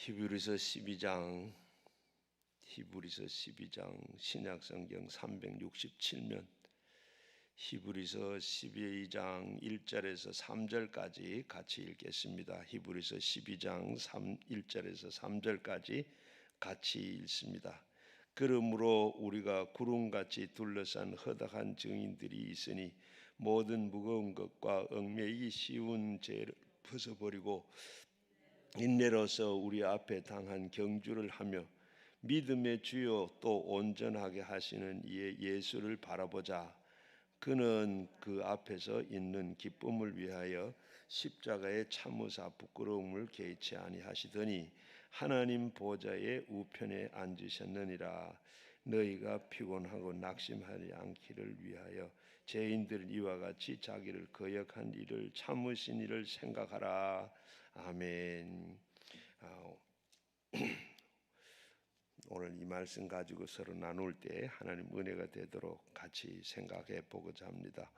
히브리서 12장 신약성경 367면 히브리서 12장 1절에서 3절까지 같이 읽겠습니다. 히브리서 12장 1절에서 3절까지 같이 읽습니다. 그러므로 우리가 구름같이 둘러싼 허다한 증인들이 있으니 모든 무거운 것과 얽매이기 쉬운 죄를 벗어버리고 인내로서 우리 앞에 당한 경주를 하며 믿음의 주요 또 온전하게 하시는 이의 예수를 바라보자. 그는 그 앞에서 있는 기쁨을 위하여 십자가의 참으사 부끄러움을 개의치 아니하시더니 하나님 보좌의 우편에 앉으셨느니라. 너희가 피곤하고 낙심하지 않기를 위하여 죄인들 이와 같이 자기를 거역한 일을 참으신 일을 생각하라. 아멘. 오늘 이 말씀 가지고 서로 나눌 때 하나님 은혜가 되도록 같이 생각해 보고자 합니다.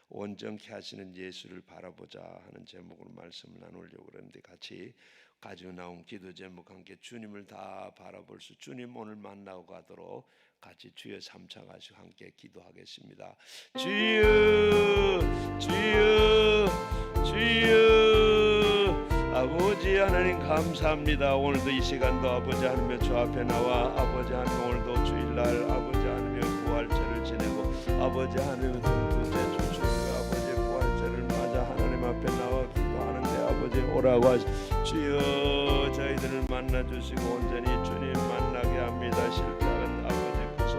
온전케 하시는 예수를 바라보자 하는 제목으로 말씀을 나누려고 그러는데 같이 가지고 나온 기도 제목 함께 주님을 다 바라볼 수, 주님 오늘 만나고 가도록 같이 주여 삼창하시고 함께 기도하겠습니다. 주여 주여 주여 아버지 하나님 감사합니다. 오늘도 이 시간도 아버지 하나님의 주 앞에 나와 아버지 하나님 오늘도 주일날 아버지 하나님의 부활절을 지내고 아버지 하나님의 두째 주 주일과 아버지 부활절을 맞아 하나님 앞에 나와 기도하는데 아버지 오라고 하시 주여 저희들을 만나주시고 온전히 주님 만나게 합니다. 십자가는 아버지 그 손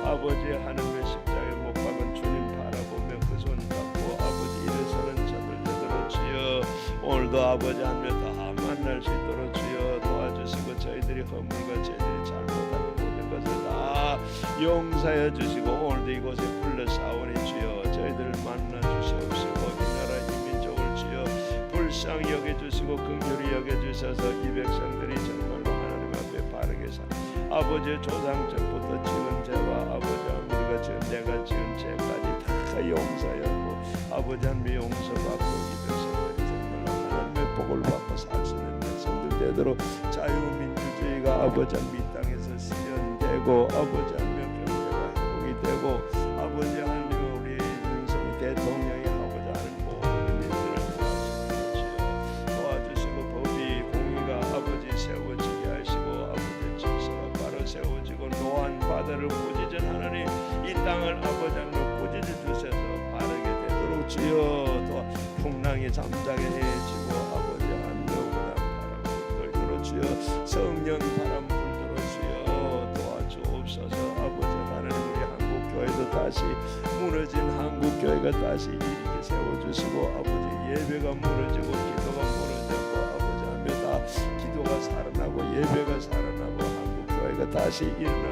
아버지 하나님의 십자가에 못 박은 주님 바라보며 그 손 잡고 아버지 일어서는 저들 되도록 주여 오늘도 아버지 하나님 다 만날 수 있도록 주여 도와주시고 저희들이 허물과 저희들이 잘못한 모든 것을 다 용서해 주시고 오늘도 이곳에 불러싸오니 주여 저희들을 만나 주시옵시고 이 나라 이 민족을 주여 불쌍히 여겨주시고 긍휼히 여겨주셔서 이 백성들이 정말로 하나님 앞에 바르게 살 아버지의 조상적부터 지은 죄와 아버지 우리가 지은 내가 지은 죄까지 다 용서하고 아버지 하나님의 용서받고 이 백성들이 정말로 하나님의 복을 받고 살 수 있는 백성들 되도록 자유민주주의가 아버지 하나님 이 땅에서 실현되고 아버지 하나님의 경제가 회복이 되고 아버지 하나님 우리 윤석열 대통령이 하고자 하는 모든 일들을 도와주시고 법이 공의가 아버지 세워지게 하시고 아버지 질서가 바로 세워지고 노한 바다를 꾸짖은 하나님 이 땅을 아버지 하나님 꾸짖어 주셔서 바르게 되도록 주여 또 풍랑이 잠자게 해지고 아버지 하나님 바람 불도록 주여 성령 바람 불도록 주여 도와주옵소서. 아버지 하나님 우리 한국교회도 다시 무너진 한국교회가 다시 일으켜 세워주시고 아버지 예배가 무너지고 기도가 무너졌고 아버지 하나님 다 기도가 살아나고 예배가 살아나고 한국교회가 다시 일어나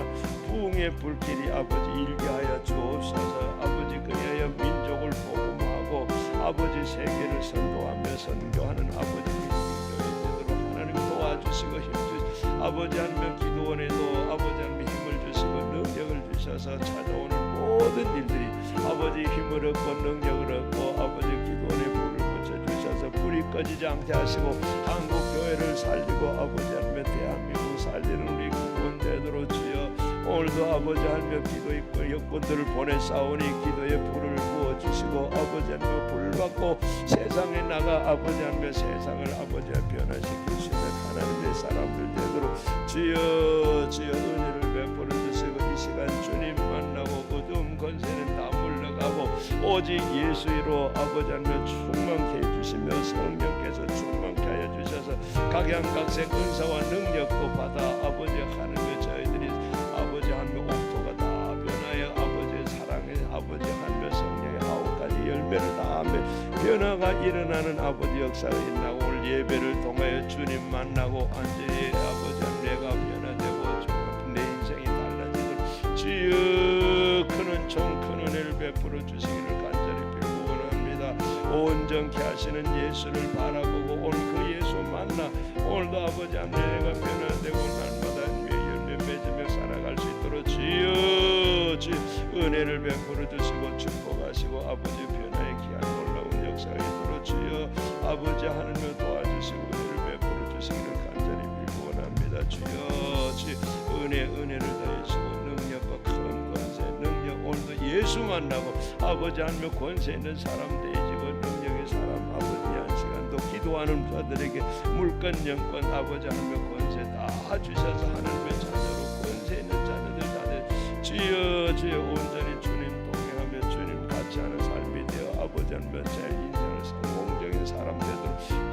부흥의 불길이 아버지 일게하여 주옵소서. 아버지 그리하여 민족을 복음하고 아버지 세계를 선도하며 선교하는 아버지 민족이 되도록 하나님 도와주시고 힘주시고 아버지 하나님 기도원에도 아버지 하나님 힘을 주시고 능력을 주셔서 찾아오는 모든 일들이 아버지 힘을 얻고 능력을 얻고 아버지 기도원에 불을 붙여주셔서 불이 꺼지지 않게 하시고 한국교회를 살리고 아버지 하나님 대한민국 살리는 우리 기도원 되도록 주여 오늘도 아버지 하나님 기도의 여건들을 보내싸우니 기도의 불을 부어주시고 아버지 하나님 불을 받고 세상에 나가 아버지 하나님 세상을 아버지 변화시키시는 하나님의 사람들 되도록 주여 주여 은혜를 베풀어 주시고 이 시간 주님 만나고 어두움 권세는 다 물러가고 오직 예수로 아버지 하나님 충만케 해주시며 성령께서 충만케 하여 주셔서 각양각색 은사와 능력도 받아 아버지 하나님의 저희들이 아버지 하나님 옥토가 다 변하여 아버지의 사랑의 아버지 하나님의 성령의 9가지 열매를 다 하며 변화가 일어나는 아버지 역사가 있나고 오늘 예배를 통하여 주님 만나고 완전히 아버지 하나님 내가 변화되고 내 인생이 달라지는 주여 크는 종 큰 은혜를 베풀어 주시기를 간절히 빌고 원합니다. 온전케 하시는 예수를 바라보고 오늘 그 예수 만나 오늘도 아버지 하나님 내가 변화되고 날마다 열매 맺으며 살아갈 수 있도록 주여 주여 은혜를 베풀어 주시고 축복하시고 아버지 변화의 귀한 놀라운 역사가 있도록 주여 아버지 하나님을 도와주시고 은혜를 베풀어 주시기를 간절히 빌고 원합니다. 수만 나고 아버지 하나님 권세 있는 사람 되지고 능력의 사람 아버지 한 시간도 기도하는 자들에게 물건 영권 아버지 하나님 권세 다 주셔서 하나님의 자녀로 권세 있는 자녀들 다들 주여 온전히 주님 동행하며 주님 같이 하는 삶이 되어 아버지 하나님 제 인생을 성공적인 사람 되도록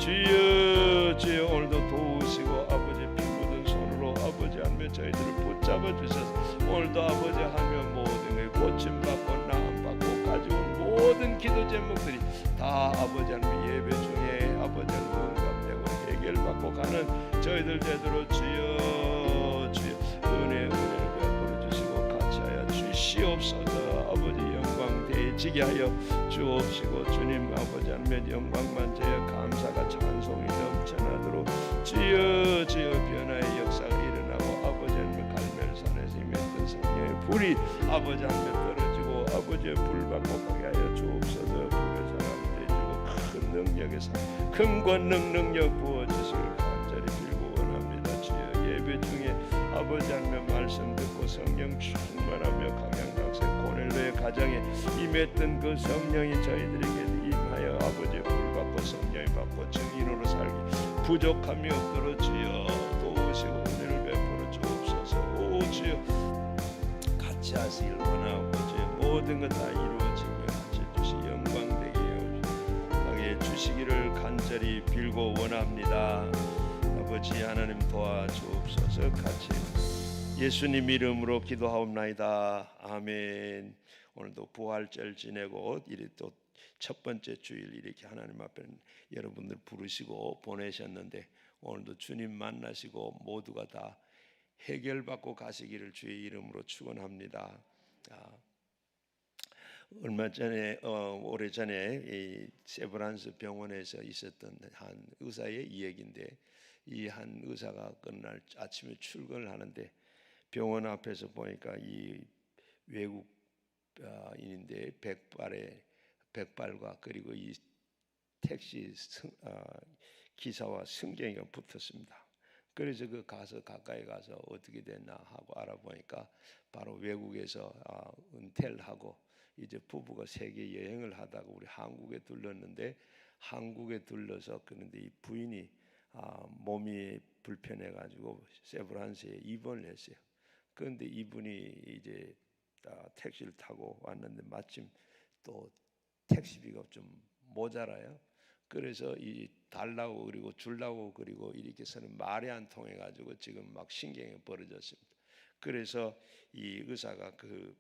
주여 오늘도 도우시고 아버지 피 묻은 손으로 아버지 하나님 저희들을 붙잡아 주셔서 오늘도 아버지 하나님 모든 게 고침받고 나음받고 가져온 모든 기도 제목들이 다 아버지 하나님 예배 중에 아버지 하나님 응답되고 해결받고 가는 저희들 되도록 주여 은혜를 베풀어 주시고 같이 하여 주시옵소서. 아버지 영광 대지게 하여 주옵시고 주님 아버지 하나님의 영광만 제어 감사가 찬송이 넘쳐나도록 주여 변화의 역사가 일어나고 아버지 하나님 갈멜산에서 임했던 성령의 불이 아버지 하나님 떨어지고 아버지의 불 받고 가게 하여 주옵소서. 불의 사람 되시고 큰 능력의 사람 큰 권능 능력 부어주시길 간절히 빌고 원합니다. 주여 예배 중에 아버지 하나님의 말씀 듣고 성령 충만하며 강양각세 고넬로의 가정에 임했던 그 성령이 저희들에게 임하여 아버지의 불 받고 성령이 받고 증인으로 살기 부족함이 없도록 주여 도우시고 은혜를 베풀어 주옵소서. 오 주여 같이 하시길 원하고 주여 모든 것 다 이루어지며 같이 주시 영광 되게 주시기를 간절히 빌고 원합니다. 아버지 하나님 도와주옵소서. 같이 예수님 이름으로 기도하옵나이다. 아멘. 오늘도 부활절 지내고 이리 또 첫 번째 주일 이렇게 하나님 앞에 여러분들 부르시고 보내셨는데 오늘도 주님 만나시고 모두가 다 해결받고 가시기를 주의 이름으로 축원합니다. 얼마 전에 오래전에 이 세브란스 병원에서 있었던 한 의사의 이야기인데 이 한 의사가 그날 아침에 출근을 하는데 병원 앞에서 보니까 이 외국인인데 백발과 그리고 이 택시 기사와 승객이 붙었습니다. 그래서 그 가까이 가서 어떻게 됐나 하고 알아보니까 바로 외국에서 은퇴를 하고 이제 부부가 세계 여행을 하다가 우리 한국에 들렀는데 한국에 들러서 그런데 이 부인이 몸이 불편해 가지고 세브란스에 입원을 했어요. 그런데 이분이 이제 택시를 타고 왔는데 마침 또 택시비가 좀 모자라요. 그래서 이 달라고 그리고 줄라고 그리고 이렇게 해서는 말이 안 통해 가지고 지금 막 신경이 벌어졌습니다. 그래서 이 의사가 그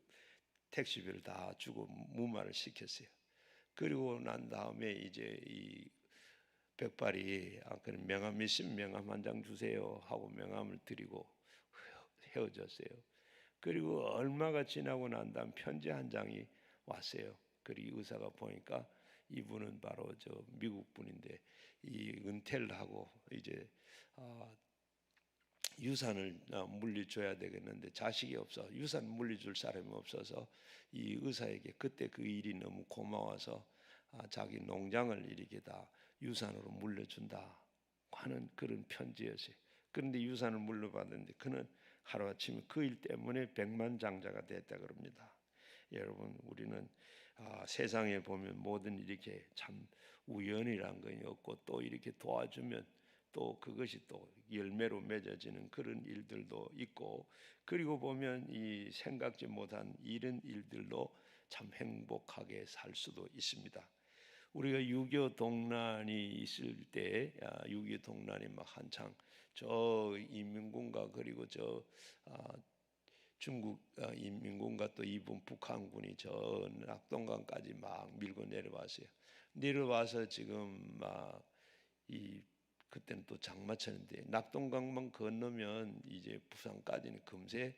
택시비를 다 주고 무마를 시켰어요. 그리고 난 다음에 이제 이 백발이 그럼 명함 있으면 명함 한 장 주세요 하고 명함을 드리고 헤어졌어요. 그리고 얼마가 지나고 난 다음 편지 한 장이 왔어요. 그리고 의사가 보니까 이분은 바로 저 미국 분인데 이 은퇴를 하고 이제 유산을 물려줘야 되겠는데 자식이 없어 유산 물려줄 사람이 없어서 이 의사에게 그때 그 일이 너무 고마워서 자기 농장을 이렇게 다 유산으로 물려준다 하는 그런 편지였어요. 그런데 유산을 물려받았는데 그는 하루아침에 그 일 때문에 백만장자가 됐다 그럽니다. 여러분 우리는 세상에 보면 뭐든 이렇게 참 우연이란 건 없고 또 이렇게 도와주면 또 그것이 또 열매로 맺어지는 그런 일들도 있고 그리고 보면 이 생각지 못한 이런 일들로 참 행복하게 살 수도 있습니다. 우리가 6.25 동란이 있을 때 6.25 동란이 막 한창 저 인민군과 그리고 저 중국 인민군과 또 이분 북한군이 저 낙동강까지 막 밀고 내려왔어요. 내려와서 지금 막 이 그때는 또 장마철인데 낙동강만 건너면 이제 부산까지는 금세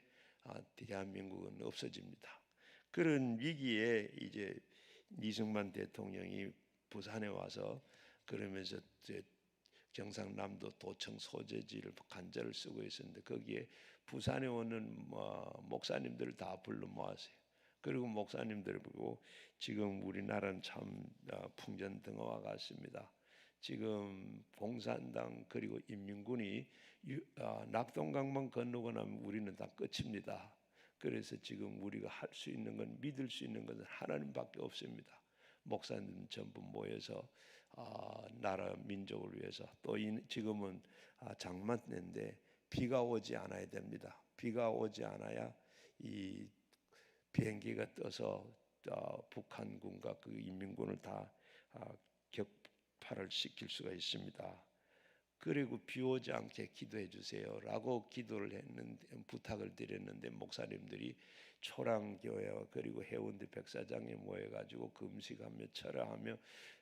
대한민국은 없어집니다. 그런 위기에 이제 이승만 대통령이 부산에 와서 그러면서 이제 경상남도 도청 소재지를 간절을 쓰고 있었는데 거기에 부산에 오는 목사님들을 다 불러 모았어요. 그리고 목사님들을 보고 지금 우리나라는 참 풍전등화와 같습니다. 지금 봉산당 그리고 인민군이 낙동강만 건너고 나면 우리는 다 끝입니다. 그래서 지금 우리가 할 수 있는 건, 믿을 수 있는 것은 하나님밖에 없습니다. 목사님 전부 모여서 나라 민족을 위해서, 또 지금은 장마 때인데 비가 오지 않아야 됩니다. 비가 오지 않아야 이 비행기가 떠서 북한군과 그 인민군을 다 격파를 시킬 수가 있습니다. 그리고 비 오지 않게 기도해 주세요라고 기도를 했는데, 부탁을 드렸는데, 목사님들이 초랑교회와 그리고 해운대 백사장에 모여가지고 금식하며 철야하며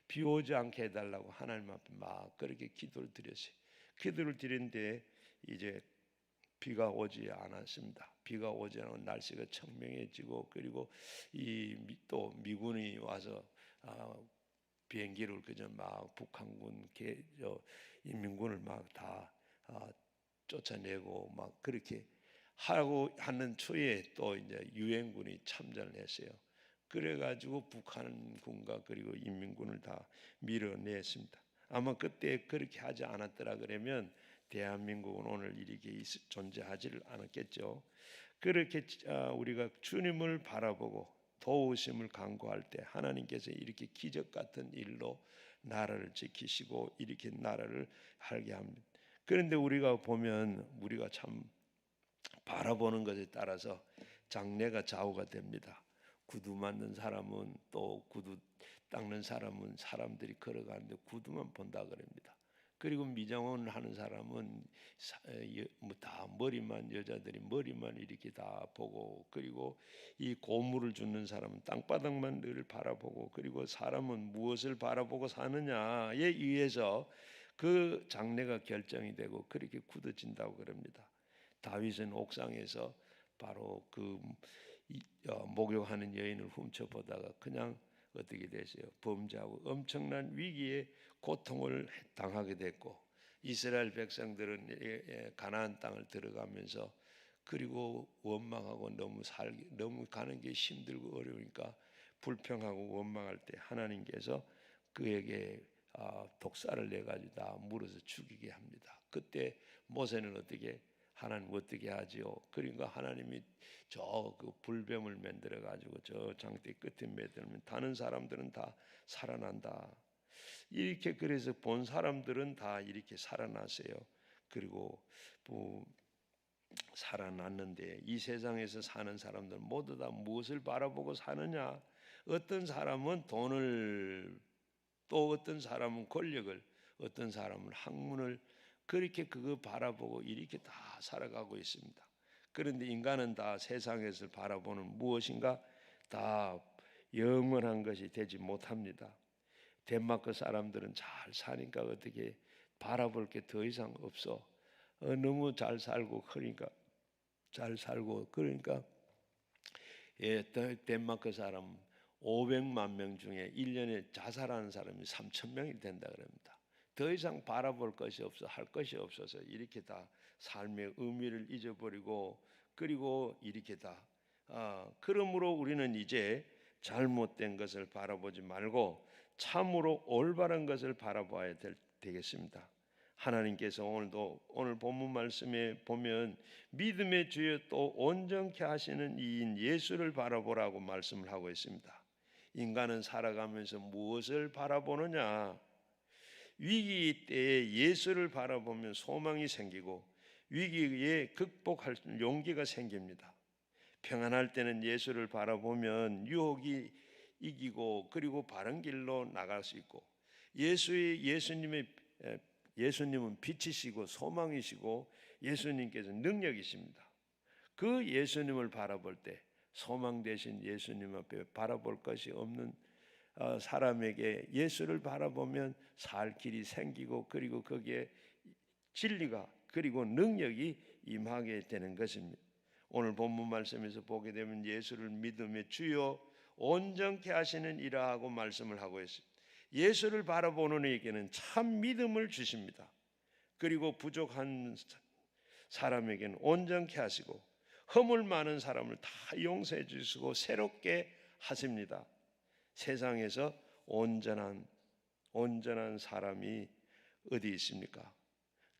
비 오지 않게 해달라고 하나님 앞에 막 그렇게 기도를 드렸어요. 기도를 드렸는데 이제 비가 오지 않았습니다. 비가 오지 않고 날씨가 청명해지고, 그리고 또 미군이 와서 비행기를 그저 막 북한군 인민군을 막 다 쫓아내고 막 그렇게 하고 하는 초에 또 이제 유엔군이 참전을 했어요. 그래가지고 북한군과 그리고 인민군을 다 밀어냈습니다. 아마 그때 그렇게 하지 않았더라 그러면 대한민국은 오늘 이렇게 존재하지를 않았겠죠. 그렇게 우리가 주님을 바라보고 도우심을 간구할 때 하나님께서 이렇게 기적 같은 일로 나라를 지키시고 이렇게 나라를 살게 합니다. 그런데 우리가 보면 우리가 참 바라보는 것에 따라서 장래가 좌우가 됩니다. 구두 만든 사람은, 또 구두 닦는 사람은 사람들이 걸어가는데 구두만 본다 그럽니다. 그리고 미장원 하는 사람은 다 머리만, 여자들이 머리만 이렇게 다 보고, 그리고 이 고물을 줍는 사람은 땅바닥만 늘 바라보고, 그리고 사람은 무엇을 바라보고 사느냐에 의해서 그 장래가 결정이 되고 그렇게 굳어진다고 그럽니다. 다윗은 옥상에서 바로 그 목욕하는 여인을 훔쳐보다가 그냥 어떻게 됐어요? 범죄하고 엄청난 위기에 고통을 당하게 됐고, 이스라엘 백성들은 가나안 땅을 들어가면서 그리고 원망하고 너무 가는 게 힘들고 어려우니까 불평하고 원망할 때 하나님께서 그에게 독사를 내가지고 다 물어서 죽이게 합니다. 그때 모세는 하나님 어떻게 하지요? 그러니까 하나님이 저 그 불뱀을 만들어 가지고 저 장대 끝에 매들면 다른 사람들은 다 살아난다. 이렇게, 그래서 본 사람들은 다 이렇게 살아났어요. 그리고 살아났는데 이 세상에서 사는 사람들 모두 다 무엇을 바라보고 사느냐? 어떤 사람은 돈을, 또 어떤 사람은 권력을, 어떤 사람은 학문을, 그렇게 그거 바라보고 이렇게 다 살아가고 있습니다. 그런데 인간은 다 세상에서 바라보는 무엇인가 다 영원한 것이 되지 못합니다. 덴마크 사람들은 잘 사니까 어떻게 바라볼 게 더 이상 없어. 너무 잘 살고, 그러니까 잘 살고, 그러니까 덴마크 사람 500만 명 중에 1년에 자살하는 사람이 3,000명이 된다 그럽니다. 더 이상 바라볼 것이 없어, 할 것이 없어서 이렇게 다 삶의 의미를 잊어버리고, 그리고 이렇게 다 그러므로 우리는 이제 잘못된 것을 바라보지 말고 참으로 올바른 것을 바라봐야 되겠습니다. 하나님께서 오늘 본문 말씀에 보면 믿음의 주여 또 온전케 하시는 이인 예수를 바라보라고 말씀을 하고 있습니다. 인간은 살아가면서 무엇을 바라보느냐? 위기 때에 예수를 바라보면 소망이 생기고 위기에 극복할 용기가 생깁니다. 평안할 때는 예수를 바라보면 유혹이 이기고 그리고 바른 길로 나갈 수 있고, 예수님은 빛이시고 소망이시고 예수님께서 능력이십니다. 그 예수님을 바라볼 때 소망 되신 예수님 앞에 바라볼 것이 없는 사람에게 예수를 바라보면 살 길이 생기고, 그리고 거기에 진리가 그리고 능력이 임하게 되는 것입니다. 오늘 본문 말씀에서 보게 되면 예수를 믿음의 주요 온전케 하시는 이라 하고 말씀을 하고 있습니다. 예수를 바라보는 이에게는 참 믿음을 주십니다. 그리고 부족한 사람에게는 온전케 하시고 허물 많은 사람을 다 용서해 주시고 새롭게 하십니다. 세상에서 온전한 사람이 어디 있습니까?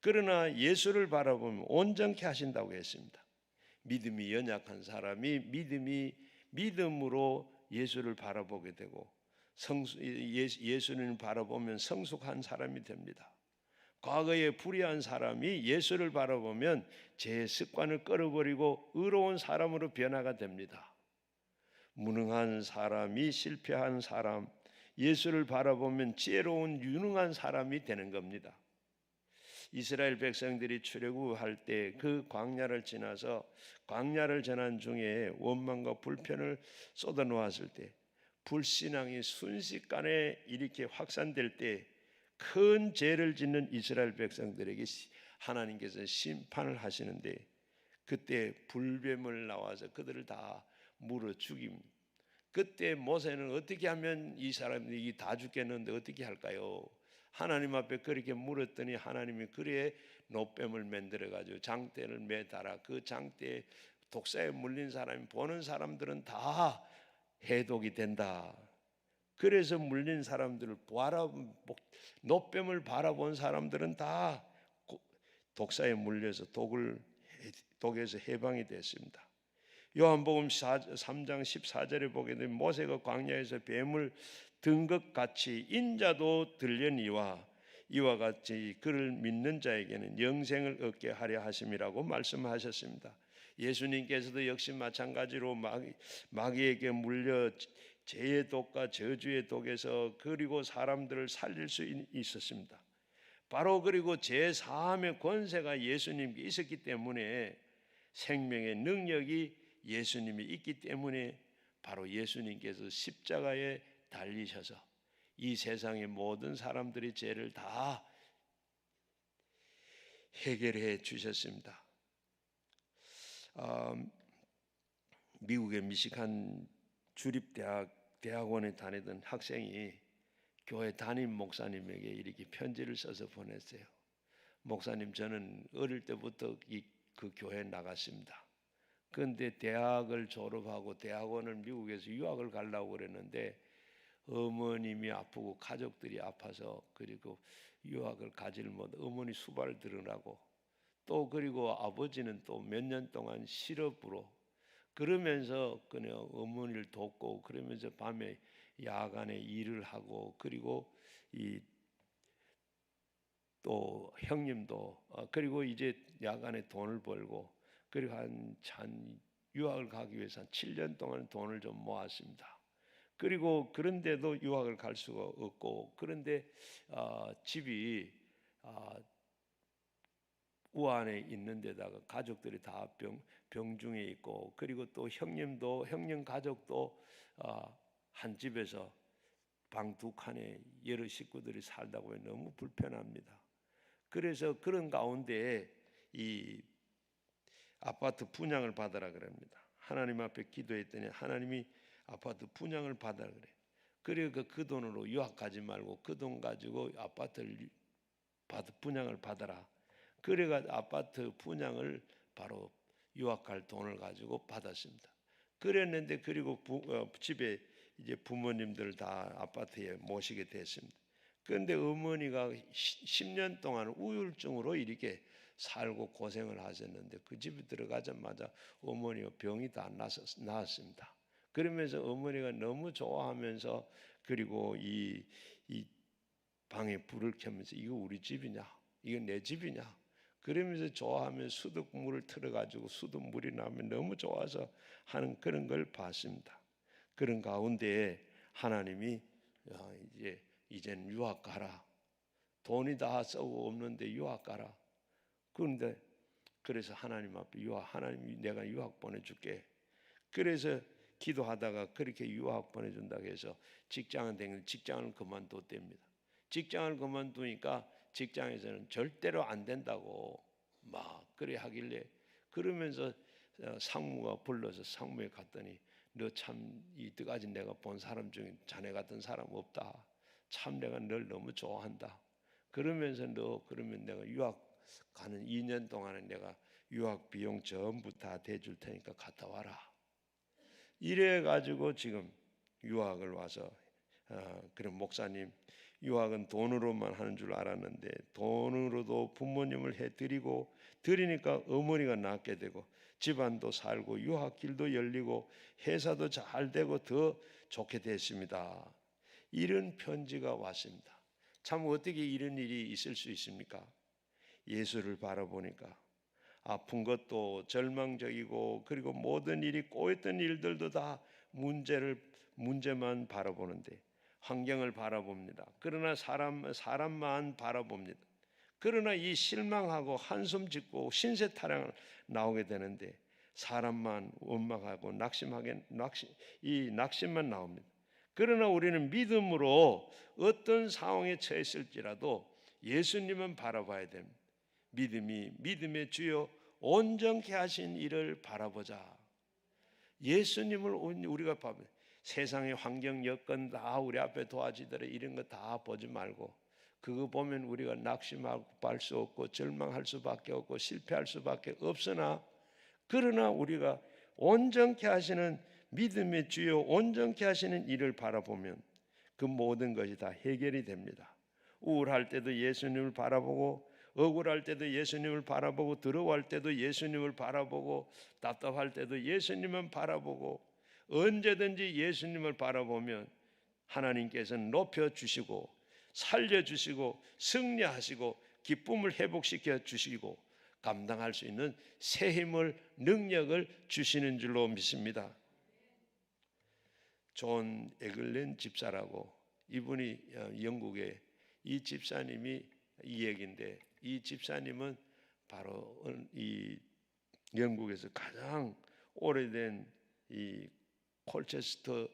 그러나 예수를 바라보면 온전케 하신다고 했습니다. 믿음이 연약한 사람이 믿음으로 예수를 바라보게 되고 예수님을 바라보면 성숙한 사람이 됩니다. 과거에 불의한 사람이 예수를 바라보면 제 습관을 끊어버리고 의로운 사람으로 변화가 됩니다. 무능한 사람이 실패한 사람, 예수를 바라보면 지혜로운 유능한 사람이 되는 겁니다. 이스라엘 백성들이 출애굽할 때 그 광야를 지나서 광야를 지난 중에 원망과 불편을 쏟아놓았을 때 불신앙이 순식간에 이렇게 확산될 때 큰 죄를 짓는 이스라엘 백성들에게 하나님께서 심판을 하시는데 그때 불뱀을 나와서 그들을 다 물어 죽입니다. 그때 모세는 어떻게 하면 이 사람들이 다 죽겠는데 어떻게 할까요? 하나님 앞에 그렇게 물었더니 하나님이 그래 노뱀을 만들어 가지고 장대를 매달아 그 장대에 독사에 물린 사람이 보는 사람들은 다 해독이 된다. 그래서 물린 사람들을 노뱀을 바라본 사람들은 다 독사에 물려서 독에서 해방이 됐습니다. 요한복음 3장 14절에 보게 되면 모세가 광야에서 뱀을 든 것 같이 인자도 들려니와 이와 같이 그를 믿는 자에게는 영생을 얻게 하려 하심이라고 말씀하셨습니다. 예수님께서도 역시 마찬가지로 마귀에게 물려 죄의 독과 저주의 독에서 그리고 사람들을 살릴 수 있었습니다. 바로 그리고 죄 사함의 권세가 예수님께 있었기 때문에 생명의 능력이 예수님이 있기 때문에 바로 예수님께서 십자가에 달리셔서 이 세상의 모든 사람들의 죄를 다 해결해 주셨습니다. 미국의 미시간 주립대학원에 다니던 학생이 교회 담임 목사님에게 이렇게 편지를 써서 보냈어요. 목사님, 저는 어릴 때부터 그 교회에 나갔습니다. 그런데 대학을 졸업하고 대학원을 미국에서 유학을 가려고 그랬는데 어머님이 아프고 가족들이 아파서 그리고 유학을 가지를 못 어머니 수발을 들으라고 또 그리고 아버지는 또 몇 년 동안 실업으로 그러면서 그냥 어머니를 돕고 그러면서 밤에 야간에 일을 하고 그리고 또 형님도 그리고 이제 야간에 돈을 벌고 그리고 한 유학을 가기 위해서 한 7년 동안 돈을 좀 모았습니다. 그리고 그런데도 유학을 갈 수가 없고 그런데 집이 우한에 있는 데다가 가족들이 다 병중에 있고 그리고 또 형님 가족도 한 집에서 방 두 칸에 여러 식구들이 살다 보니 너무 불편합니다. 그래서 그런 가운데 이 아파트 분양을 받으라 그럽니다. 하나님 앞에 기도했더니 하나님이 아파트 분양을 받으라 그래요. 그리고 그 돈으로 유학 가지 말고 그 돈 가지고 아파트를 분양을 받아라. 그래가 아파트 분양을 바로 유학 갈 돈을 가지고 받았습니다. 그랬는데 그리고 집에 이제 부모님들 다 아파트에 모시게 됐습니다. 그런데 어머니가 10년 동안 우울증으로 이렇게 살고 고생을 하셨는데 그 집에 들어가자마자 어머니가 병이 다 나았습니다. 그러면서 어머니가 너무 좋아하면서 그리고 이 방에 불을 켜면서 이거 우리 집이냐? 이거 내 집이냐? 그러면서 좋아하면 수돗물을 틀어가지고 수돗물이 나면 너무 좋아서 하는 그런 걸 봤습니다. 그런 가운데 하나님이 이제는 유학 가라. 돈이 다 쓰고 없는데 유학 가라. 그런데 그래서 하나님 앞에 하나님이 내가 유학 보내줄게. 그래서 기도하다가 그렇게 유학 보내준다고 해서 직장을 그만뒀답니다. 직장을 그만두니까 직장에서는 절대로 안 된다고 막 그래 하길래 그러면서 상무가 불러서 상무에 갔더니 너 참 이때까지 내가 본 사람 중에 자네 같은 사람 없다. 참 내가 널 너무 좋아한다. 그러면서 너 그러면 내가 유학 가는 2년 동안에 내가 유학 비용 전부 다 대줄 테니까 갔다 와라. 이래 가지고 지금 유학을 와서 그런 목사님 유학은 돈으로만 하는 줄 알았는데 돈으로도 부모님을 해드리고 드리니까 어머니가 낳게 되고 집안도 살고 유학길도 열리고 회사도 잘 되고 더 좋게 됐습니다. 이런 편지가 왔습니다. 참 어떻게 이런 일이 있을 수 있습니까? 예수를 바라보니까 아픈 것도 절망적이고 그리고 모든 일이 꼬였던 일들도 다 문제만 바라보는데 환경을 바라봅니다. 그러나 사람만 바라봅니다. 그러나 이 실망하고 한숨 짓고 신세 타령을 나오게 되는데 사람만 원망하고 낙심만 나옵니다. 그러나 우리는 믿음으로 어떤 상황에 처했을지라도 예수님은 바라봐야 됩니다. 믿음의 주요 온전케 하신 이를 바라보자. 예수님을 우리가 봐요. 세상의 환경 여건 다 우리 앞에 도와지더라 이런 거 다 보지 말고 그거 보면 우리가 낙심할 수 없고 절망할 수밖에 없고 실패할 수밖에 없으나 그러나 우리가 온전케 하시는 믿음의 주요 온전케 하시는 이를 바라보면 그 모든 것이 다 해결이 됩니다. 우울할 때도 예수님을 바라보고 억울할 때도 예수님을 바라보고 더러워할 때도 예수님을 바라보고 답답할 때도 예수님을 바라보고 언제든지 예수님을 바라보면 하나님께서는 높여주시고 살려주시고 승리하시고 기쁨을 회복시켜 주시고 감당할 수 있는 새 힘을 능력을 주시는 줄로 믿습니다. 존 에글렌 집사라고 이분이 영국의 이 집사님이 이 얘기인데 이 집사님은 바로 이 영국에서 가장 오래된 이 콜체스터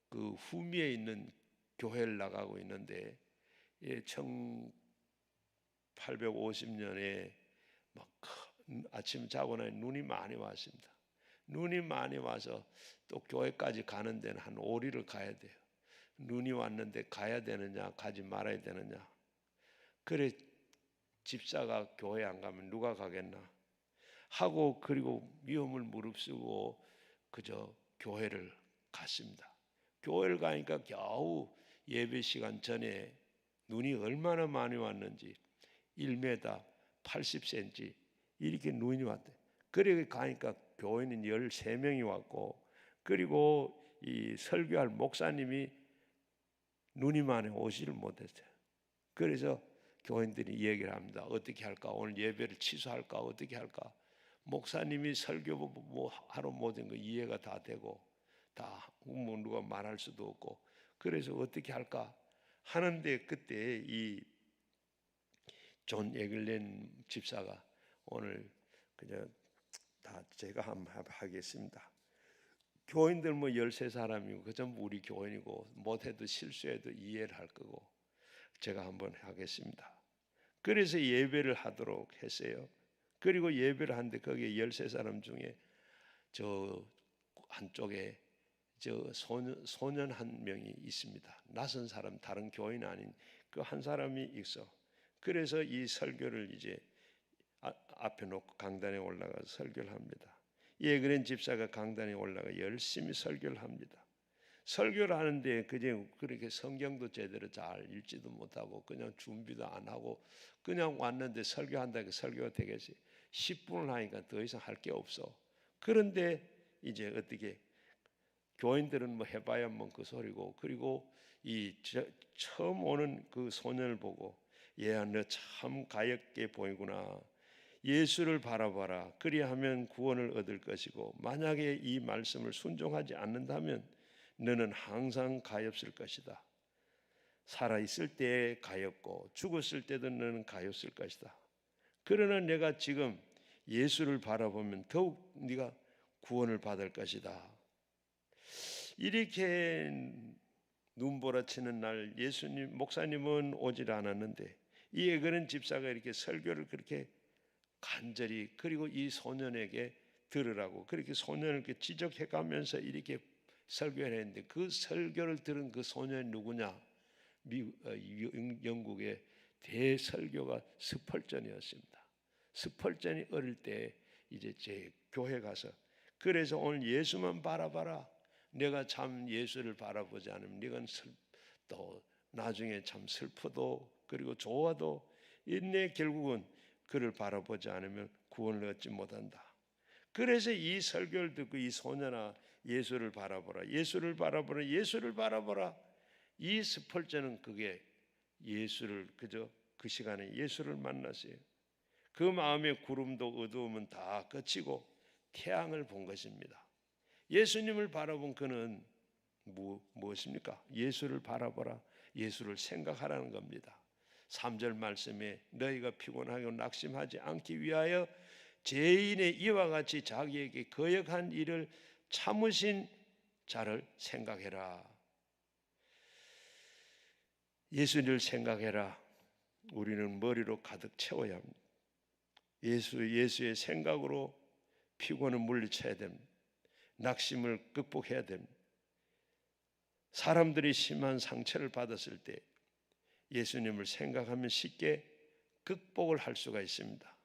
그 후미에 있는 교회를 나가고 있는데 1850년에 막 아침 자고 나니 눈이 많이 왔습니다. 눈이 많이 와서 또 교회까지 가는 데는 한 5리를 가야 돼요. 눈이 왔는데 가야 되느냐 가지 말아야 되느냐. 그래 집사가 교회 안 가면 누가 가겠나 하고 그리고 위험을 무릅쓰고 그저 교회를 갔습니다. 교회를 가니까 겨우 예배 시간 전에 눈이 얼마나 많이 왔는지 1m 80cm 이렇게 눈이 왔대. 그래 가니까 교회는 13명이 왔고 그리고 이 설교할 목사님이 눈이 많이 오지를 못했어요. 그래서 교인들이 얘기를 합니다. 어떻게 할까? 오늘 예배를 취소할까? 어떻게 할까? 목사님이 설교 뭐 하러 모든 거 이해가 다 되고 다 뭐 누가 말할 수도 없고 그래서 어떻게 할까 하는데 그때 이 존 에글렌 집사가 오늘 그냥 다 제가 한번 하겠습니다. 교인들 뭐 13사람이고 그 전부 우리 교인이고 못해도 실수해도 이해를 할 거고 제가 한번 하겠습니다. 그래서 예배를 하도록 했어요. 그리고 예배를 하는데 거기에 13사람 중에 저 한쪽에 저 소년 한 명이 있습니다. 낯선 사람 다른 교인 아닌 그 한 사람이 있어. 그래서 이 설교를 이제 앞에 놓고 강단에 올라가서 설교를 합니다. 예그렌 집사가 강단에 올라가 열심히 설교를 합니다. 설교를 하는데 그냥 그렇게 성경도 제대로 잘 읽지도 못하고 그냥 준비도 안 하고 그냥 왔는데 설교한다니까 설교가 되겠어요. 10분을 하니까 더 이상 할 게 없어. 그런데 이제 어떻게 교인들은 뭐 해봐야 뭐 그 소리고 그리고 처음 오는 그 소년을 보고 얘야 너 참 가엾게 보이구나. 예수를 바라봐라. 그리하면 구원을 얻을 것이고 만약에 이 말씀을 순종하지 않는다면 너는 항상 가엾을 것이다. 살아있을 때 가엾고 죽었을 때도 너는 가엾을 것이다. 그러나 내가 지금 예수를 바라보면 더욱 네가 구원을 받을 것이다. 이렇게 눈보라치는 날 목사님은 오질 않았는데 이 에그렌 집사가 이렇게 설교를 그렇게 간절히 그리고 이 소년에게 들으라고 그렇게 소년을 이렇게 지적해가면서 이렇게 설교를 했는데 그 설교를 들은 그 소년이 누구냐? 영국의 대설교가 스펄전이었습니다. 스펄전이 어릴 때 이제 제 교회 가서 그래서 오늘 예수만 바라봐라. 내가 참 예수를 바라보지 않으면 네가 또 나중에 참 슬퍼도 그리고 좋아도 인내 결국은 그를 바라보지 않으면 구원을 얻지 못한다. 그래서 이 설교를 듣고 이 소년아 예수를 바라보라, 예수를 바라보라, 예수를 바라보라. 이 스펄전은 그게 예수를 그저 그 시간에 예수를 만났어요. 그 마음의 구름도 어두움은 다 그치고 태양을 본 것입니다. 예수님을 바라본 그는 무엇입니까? 예수를 바라보라, 예수를 생각하라는 겁니다. 3절 말씀에 너희가 피곤하고 낙심하지 않기 위하여 죄인의 이와 같이 자기에게 거역한 일을 참으신 자를 생각해라. 예수를 생각해라. 우리는 머리로 가득 채워야 합니다. 예수의 생각으로 피곤을 물리쳐야 됩니다. 낙심을 극복해야 됩니다. 사람들이 심한 상처를 받았을 때 예수님을 생각하면 쉽게 극복을 할 수가 있습니다.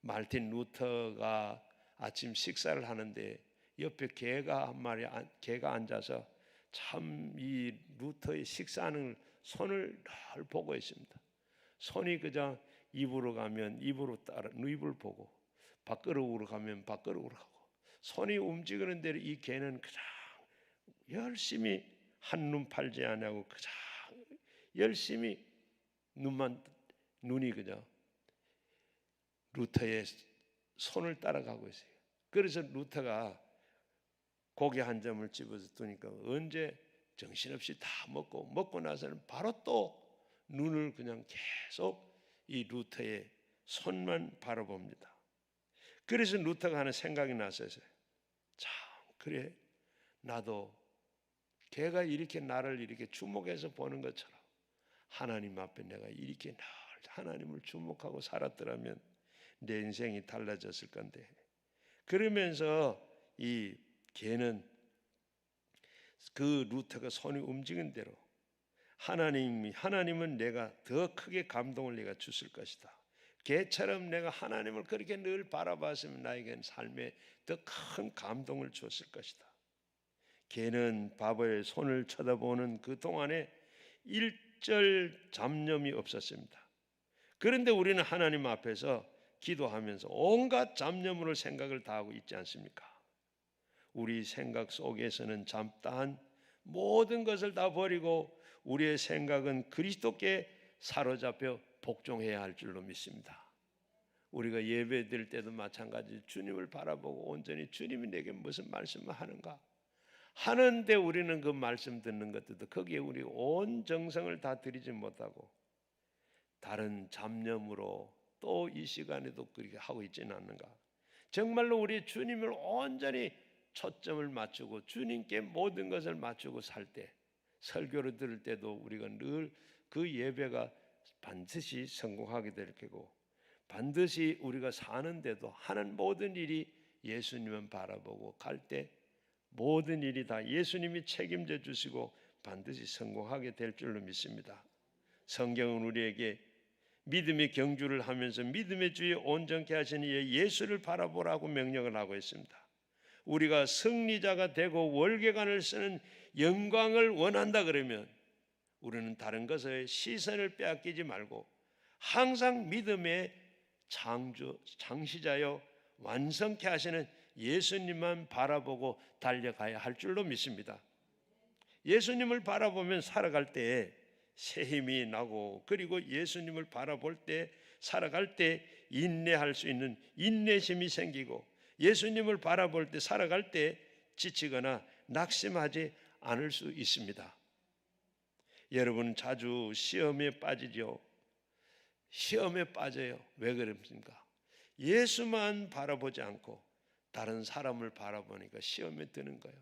마르틴 루터가 아침 식사를 하는데 옆에 개가 한 마리 개가 앉아서 참 이 루터의 식사하는 손을 늘 보고 있습니다. 손이 그저 입으로 가면 입으로 따라 입을 보고 밥그릇으로 가면 밥그릇으로 가고 손이 움직이는 대로 이 개는 그냥 열심히 한눈 팔지 않고 그냥 열심히 눈이 그저 루터의 손을 따라가고 있어요. 그래서 루터가 고기 한 점을 집어서 두니까 언제 정신없이 다 먹고 나서는 바로 또 눈을 그냥 계속 이 루터의 손만 바라봅니다. 그래서 루터가 하는 생각이 났어요. 참 그래 나도 걔가 이렇게 나를 이렇게 주목해서 보는 것처럼 하나님 앞에 내가 이렇게 늘 하나님을 주목하고 살았더라면 내 인생이 달라졌을 건데. 그러면서 이 걔는 그 루터가 손이 움직인 대로 하나님은 내가 더 크게 감동을 내가 주실 것이다. 걔처럼 내가 하나님을 그렇게 늘 바라봤으면 나에게는 삶에 더 큰 감동을 줬을 것이다. 걔는 바보의 손을 쳐다보는 그 동안에 일절 잡념이 없었습니다. 그런데 우리는 하나님 앞에서 기도하면서 온갖 잡념으로 생각을 다하고 있지 않습니까? 우리 생각 속에서는 잡다한 모든 것을 다 버리고 우리의 생각은 그리스도께 사로잡혀 복종해야 할 줄로 믿습니다. 우리가 예배 드릴 때도 마찬가지 주님을 바라보고 온전히 주님이 내게 무슨 말씀을 하는가 하는데 우리는 그 말씀 듣는 것들도 거기에 우리 온 정성을 다 들이지 못하고 다른 잡념으로 또 이 시간에도 그렇게 하고 있지는 않는가. 정말로 우리 주님을 온전히 초점을 맞추고 주님께 모든 것을 맞추고 살 때 설교를 들을 때도 우리가 늘 그 예배가 반드시 성공하게 될 거고 반드시 우리가 사는데도 하는 모든 일이 예수님을 바라보고 갈 때 모든 일이 다 예수님이 책임져 주시고 반드시 성공하게 될 줄로 믿습니다. 성경은 우리에게 믿음의 경주를 하면서 믿음의 주에 온전케 하시는 예수를 바라보라고 명령을 하고 있습니다. 우리가 승리자가 되고 월계관을 쓰는 영광을 원한다 그러면 우리는 다른 것에 시선을 빼앗기지 말고 항상 믿음의 창시자여 완성케 하시는 예수님만 바라보고 달려가야 할 줄로 믿습니다. 예수님을 바라보면 살아갈 때 새 힘이 나고 그리고 예수님을 바라볼 때 살아갈 때 인내할 수 있는 인내심이 생기고 예수님을 바라볼 때 살아갈 때 지치거나 낙심하지 않을 수 있습니다. 여러분 자주 시험에 빠지죠. 시험에 빠져요. 왜 그럽니까? 예수만 바라보지 않고 다른 사람을 바라보니까 시험에 드는 거예요.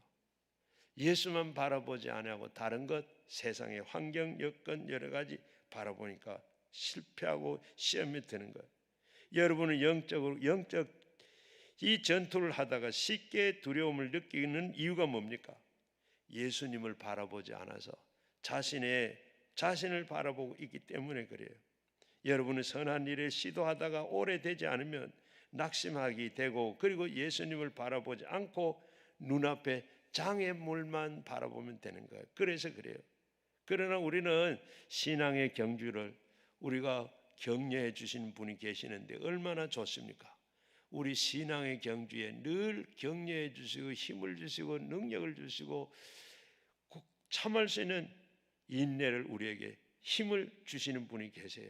예수만 바라보지 않고 다른 것, 세상의 환경, 여건 여러 가지 바라보니까 실패하고 시험에 드는 거예요. 여러분은 영적 이 전투를 하다가 쉽게 두려움을 느끼는 이유가 뭡니까? 예수님을 바라보지 않아서 자신을 바라보고 있기 때문에 그래요. 여러분은 선한 일을 시도하다가 오래되지 않으면 낙심하게 되고 그리고 예수님을 바라보지 않고 눈앞에 장애물만 바라보면 되는 거예요. 그래서 그래요. 그러나 우리는 신앙의 경주를 우리가 격려해 주시는 분이 계시는데 얼마나 좋습니까? 우리 신앙의 경주에 늘 격려해 주시고 힘을 주시고 능력을 주시고 참을 수 있는 인내를 우리에게 힘을 주시는 분이 계세요.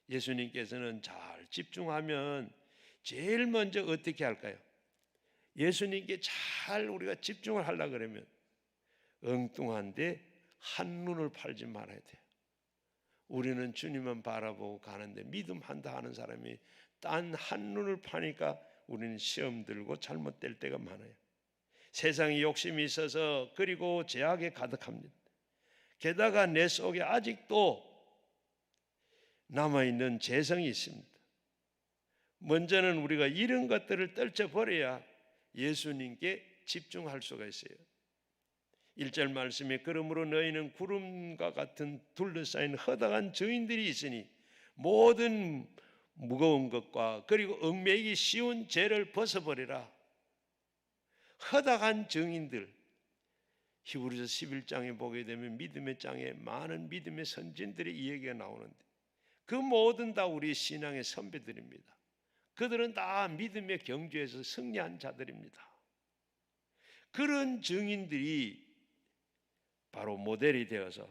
예수님께서는 잘 집중하면 제일 먼저 어떻게 할까요? 예수님께 잘 우리가 집중을 하려고 그러면 엉뚱한데 한눈을 팔지 말아야 돼요. 우리는 주님만 바라보고 가는데 믿음한다 하는 사람이 딴 한눈을 파니까 우리는 시험 들고 잘못될 때가 많아요. 세상에 욕심이 있어서 그리고 죄악에 가득합니다. 게다가 내 속에 아직도 남아있는 죄성이 있습니다. 먼저는 우리가 이런 것들을 떨쳐버려야 예수님께 집중할 수가 있어요. 1절 말씀에 그러므로 너희는 구름과 같은 둘러싸인 허다한 증인들이 있으니 모든 무거운 것과 그리고 얽매이기 쉬운 죄를 벗어버리라. 허다한 증인들, 히브리서 11장에 보게 되면 믿음의 장에 많은 믿음의 선진들의 이야기가 나오는데 그 모든 다 우리 신앙의 선배들입니다. 그들은 다 믿음의 경주에서 승리한 자들입니다. 그런 증인들이 바로 모델이 되어서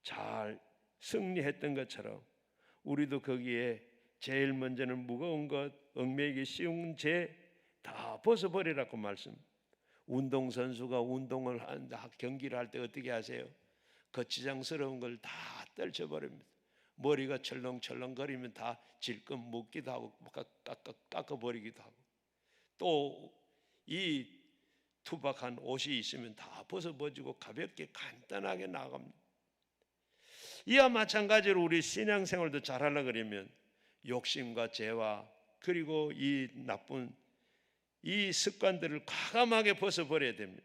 잘 승리했던 것처럼 우리도 거기에 제일 먼저는 무거운 것, 얽매이기 쉬운 죄 다 벗어버리라고 말씀. 운동선수가 운동을 한다, 경기를 할 때 어떻게 하세요? 거치장스러운 걸 다 떨쳐버립니다. 머리가 철렁철렁 거리면 다 질끈 묶기도 하고 깎아버리기도 하고 또 이 투박한 옷이 있으면 다 벗어버리고 가볍게 간단하게 나갑니다. 이와 마찬가지로 우리 신앙생활도 잘하려고 그러면 욕심과 죄와 그리고 이 나쁜 이 습관들을 과감하게 벗어버려야 됩니다.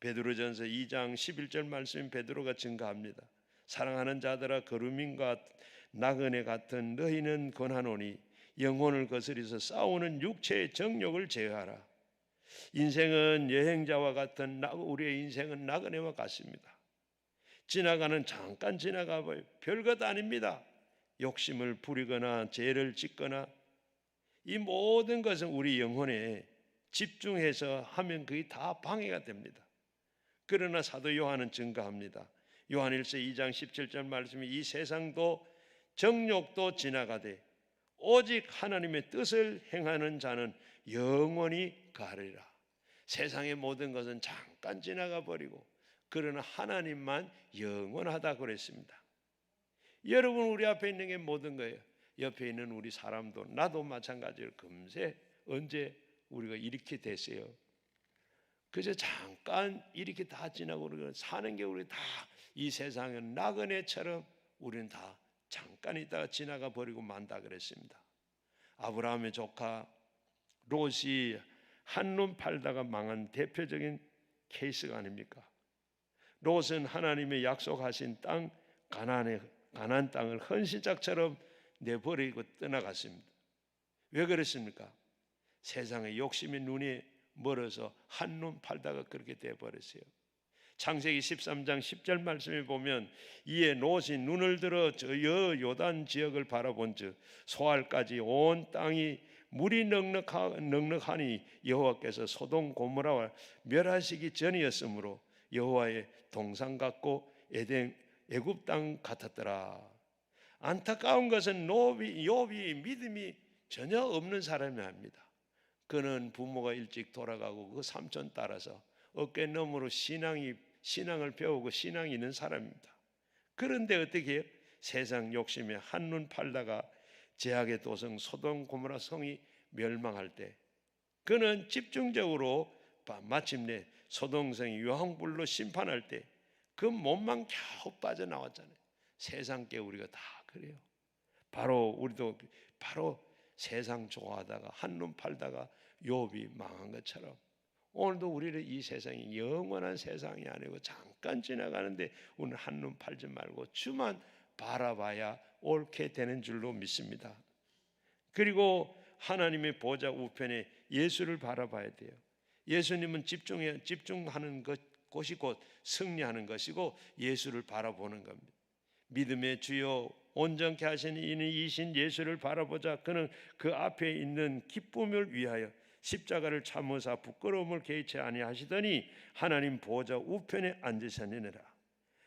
베드로전서 2장 11절 말씀 베드로가 증가합니다. 사랑하는 자들아 거루민과 나그네 같은 너희는 권하노니 영혼을 거스려서 싸우는 육체의 정욕을 제어하라. 인생은 여행자와 같은 우리의 인생은 나그네와 같습니다. 지나가는 잠깐 지나가 봐요. 별것 아닙니다. 욕심을 부리거나 죄를 짓거나 이 모든 것은 우리 영혼에 집중해서 하면 그게 다 방해가 됩니다. 그러나 사도 요한은 증가합니다. 요한일서 2장 17절 말씀이 이 세상도 정욕도 지나가되 오직 하나님의 뜻을 행하는 자는 영원히 가리라. 세상의 모든 것은 잠깐 지나가 버리고 그러나 하나님만 영원하다 그랬습니다. 여러분 우리 앞에 있는 게 모든 거예요. 옆에 있는 우리 사람도 나도 마찬가지로 금세 언제 우리가 이렇게 됐어요. 그저 잠깐 이렇게 다 지나고 우리가 사는 게 우리 다 이 세상은 나그네처럼 우리는 다 잠깐 있다가 지나가 버리고 만다 그랬습니다. 아브라함의 조카 롯이 한눈 팔다가 망한 대표적인 케이스가 아닙니까? 롯은 하나님의 약속하신 땅 가나안 땅을 헌신짝처럼 내버리고 떠나갔습니다. 왜 그랬습니까? 세상의 욕심의 눈이 멀어서 한눈 팔다가 그렇게 돼버렸어요. 창세기 13장 10절 말씀에 보면 이에 롯이 눈을 들어 저 요단 지역을 바라본즉 소알까지 온 땅이 물이 넉넉하니 여호와께서 소돔 고모라와 멸하시기 전이었으므로 여호와의 동산 같고 애굽 땅 같았더라. 안타까운 것은 욥이 믿음이 전혀 없는 사람이 합니다. 그는 부모가 일찍 돌아가고 그 삼촌 따라서 어깨너머로 신앙을 배우고 신앙이 있는 사람입니다. 그런데 어떻게 해요? 세상 욕심에 한눈 팔다가 제약의 도성 소돔 고모라 성이 멸망할 때 그는 집중적으로 마침내 소돔성이 유황불로 심판할 때 그 몸만 겨우 빠져나왔잖아요. 세상께 우리가 다 그래요. 바로 우리도 바로 세상 좋아하다가 한눈 팔다가 욥이 망한 것처럼 오늘도 우리는 이 세상이 영원한 세상이 아니고 잠깐 지나가는데 오늘 한눈 팔지 말고 주만 바라봐야 옳게 되는 줄로 믿습니다. 그리고 하나님의 보좌 우편에 예수를 바라봐야 돼요. 예수님은 집중하는 것 그것이 곧 승리하는 것이고 예수를 바라보는 겁니다. 믿음의 주요 온전케 하시는 이신 예수를 바라보자. 그는 그 앞에 있는 기쁨을 위하여 십자가를 참으사 부끄러움을 개의치 아니하시더니 하나님 보좌 우편에 앉으셨느니라.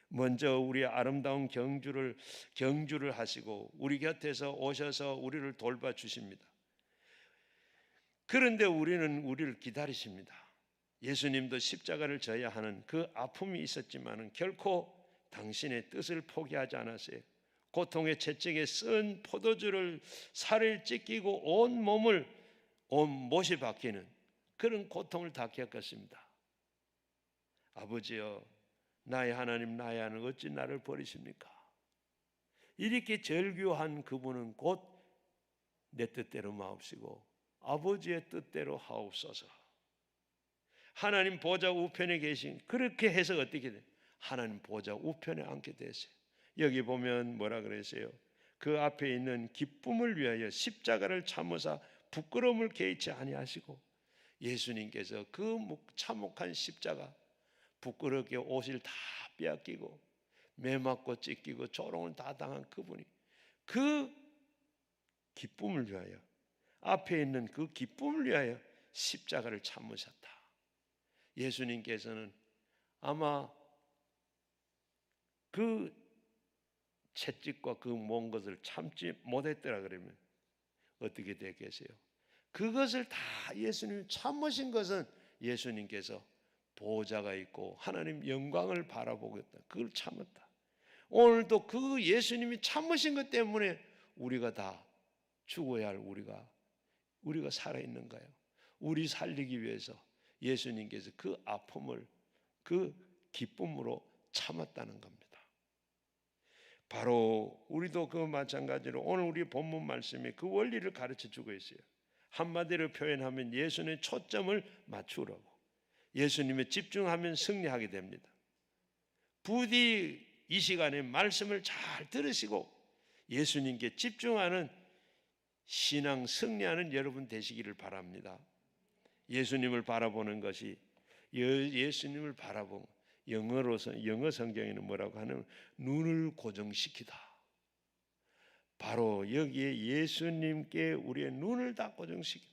먼저 우리의 아름다운 경주를 하시고 우리 곁에서 오셔서 우리를 돌봐 주십니다. 그런데 우리를 기다리십니다. 예수님도 십자가를 져야 하는 그 아픔이 있었지만 결코 당신의 뜻을 포기하지 않았어요. 고통의 채찍에 쓴 포도주를 살을 찢기고 온 못이 박히는 그런 고통을 다 겪었습니다. 아버지여, 나의 하나님, 나의 하나님, 어찌 나를 버리십니까? 이렇게 절규한 그분은 곧 내 뜻대로 마옵시고 아버지의 뜻대로 하옵소서. 하나님 보좌 우편에 계신, 그렇게 해서 어떻게 돼? 하나님 보좌 우편에 앉게 되세요. 여기 보면 뭐라 그랬어요? 그 앞에 있는 기쁨을 위하여 십자가를 참으사 부끄러움을 개의치 아니하시고, 예수님께서 그 참혹한 십자가, 부끄럽게 옷을 다 빼앗기고 매맞고 찢기고 조롱을 다 당한 그분이 그 기쁨을 위하여, 앞에 있는 그 기쁨을 위하여 십자가를 참으셨다. 예수님께서는 아마 그 채찍과 그 먼 것을 참지 못했더라 그러면 어떻게 되겠어요? 그것을 다 예수님이 참으신 것은 예수님께서 보좌가 있고 하나님 영광을 바라보고 있다. 그걸 참았다. 오늘도 그 예수님이 참으신 것 때문에 우리가 다 죽어야 할 우리가 살아있는가요? 우리 살리기 위해서 예수님께서 그 아픔을 그 기쁨으로 참았다는 겁니다. 바로 우리도 그 마찬가지로 오늘 우리 본문 말씀에 그 원리를 가르쳐 주고 있어요. 한마디로 표현하면 예수님의 초점을 맞추라고. 예수님에 집중하면 승리하게 됩니다. 부디 이 시간에 말씀을 잘 들으시고 예수님께 집중하는 신앙 승리하는 여러분 되시기를 바랍니다. 예수님을 바라보는 것이, 예수님을 바라보는, 영어 성경에는 뭐라고 하냐면 눈을 고정시키다. 바로 여기에 예수님께 우리의 눈을 다 고정시킨다.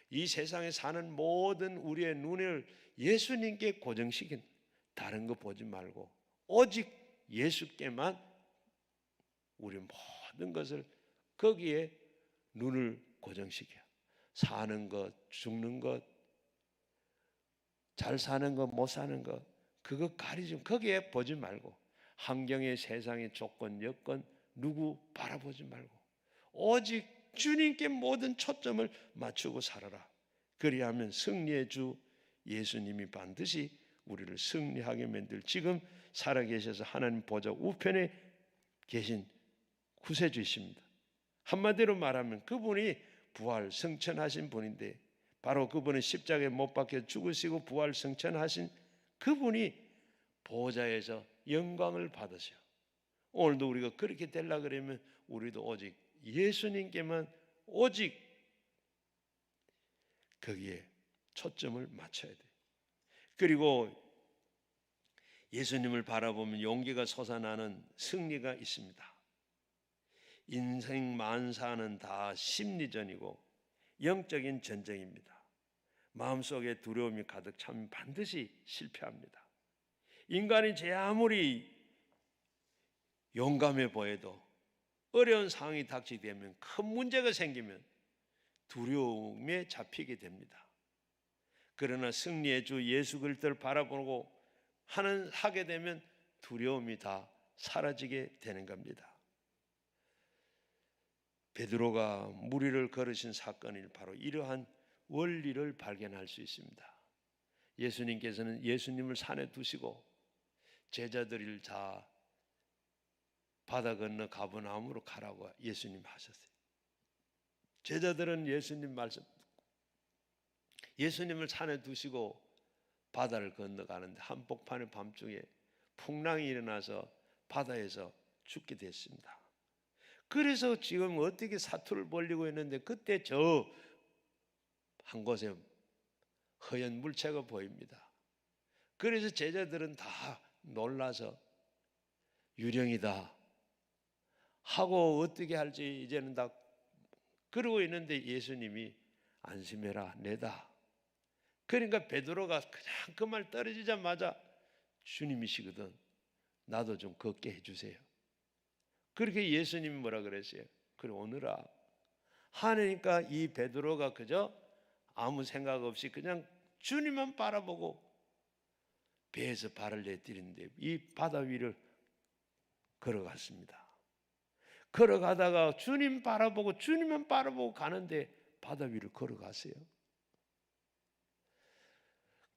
이 세상에 사는 모든 우리의 눈을 예수님께 고정시킨, 다른 거 보지 말고 오직 예수께만 우리 모든 것을 거기에 눈을 고정시켜. 사는 것, 죽는 것, 잘 사는 것, 못 사는 것, 그거 가리지, 거기에 보지 말고 환경의, 세상의 조건, 여건, 누구 바라보지 말고 오직 주님께 모든 초점을 맞추고 살아라. 그리하면 승리의 주 예수님이 반드시 우리를 승리하게 만들, 지금 살아계셔서 하나님 보좌 우편에 계신 구세주이십니다. 한마디로 말하면 그분이 부활 승천하신 분인데, 바로 그분은 십자가에 못 박혀 죽으시고 부활 승천하신 그분이 보좌에서 영광을 받으셔. 오늘도 우리가 그렇게 되려고 그러면 우리도 오직 예수님께만, 오직 거기에 초점을 맞춰야 돼. 그리고 예수님을 바라보면 용기가 솟아나는 승리가 있습니다. 인생 만사는 다 심리전이고 영적인 전쟁입니다. 마음속에 두려움이 가득 차면 반드시 실패합니다. 인간이 제 아무리 용감해 보여도 어려운 상황이 닥치게 되면, 큰 문제가 생기면 두려움에 잡히게 됩니다. 그러나 승리의 주 예수 그리스도를 바라보고 하게 되면 두려움이 다 사라지게 되는 겁니다. 베드로가 무리를 걸으신 사건이 바로 이러한 원리를 발견할 수 있습니다. 예수님께서는 예수님을 산에 두시고 제자들을 다 바다 건너 가버나움으로 가라고 예수님 하셨어요. 제자들은 예수님 말씀, 예수님을 산에 두시고 바다를 건너가는데 한복판의 밤중에 풍랑이 일어나서 바다에서 죽게 됐습니다. 그래서 지금 어떻게 사투를 벌리고 있는데, 그때 저 한 곳에 허연 물체가 보입니다. 그래서 제자들은 다 놀라서 유령이다 하고 어떻게 할지 이제는 다 그러고 있는데 예수님이 안심해라 내다. 그러니까 베드로가 그냥 그 말 떨어지자마자 주님이시거든 나도 좀 걷게 해주세요. 그렇게 예수님이 뭐라 그랬어요? 그래 오너라 하니까 이 베드로가 그저 아무 생각 없이 그냥 주님만 바라보고 배에서 발을 내디는데 이 바다 위를 걸어갔습니다. 걸어가다가 주님 바라보고 주님만 바라보고 가는데 바다 위를 걸어갔어요.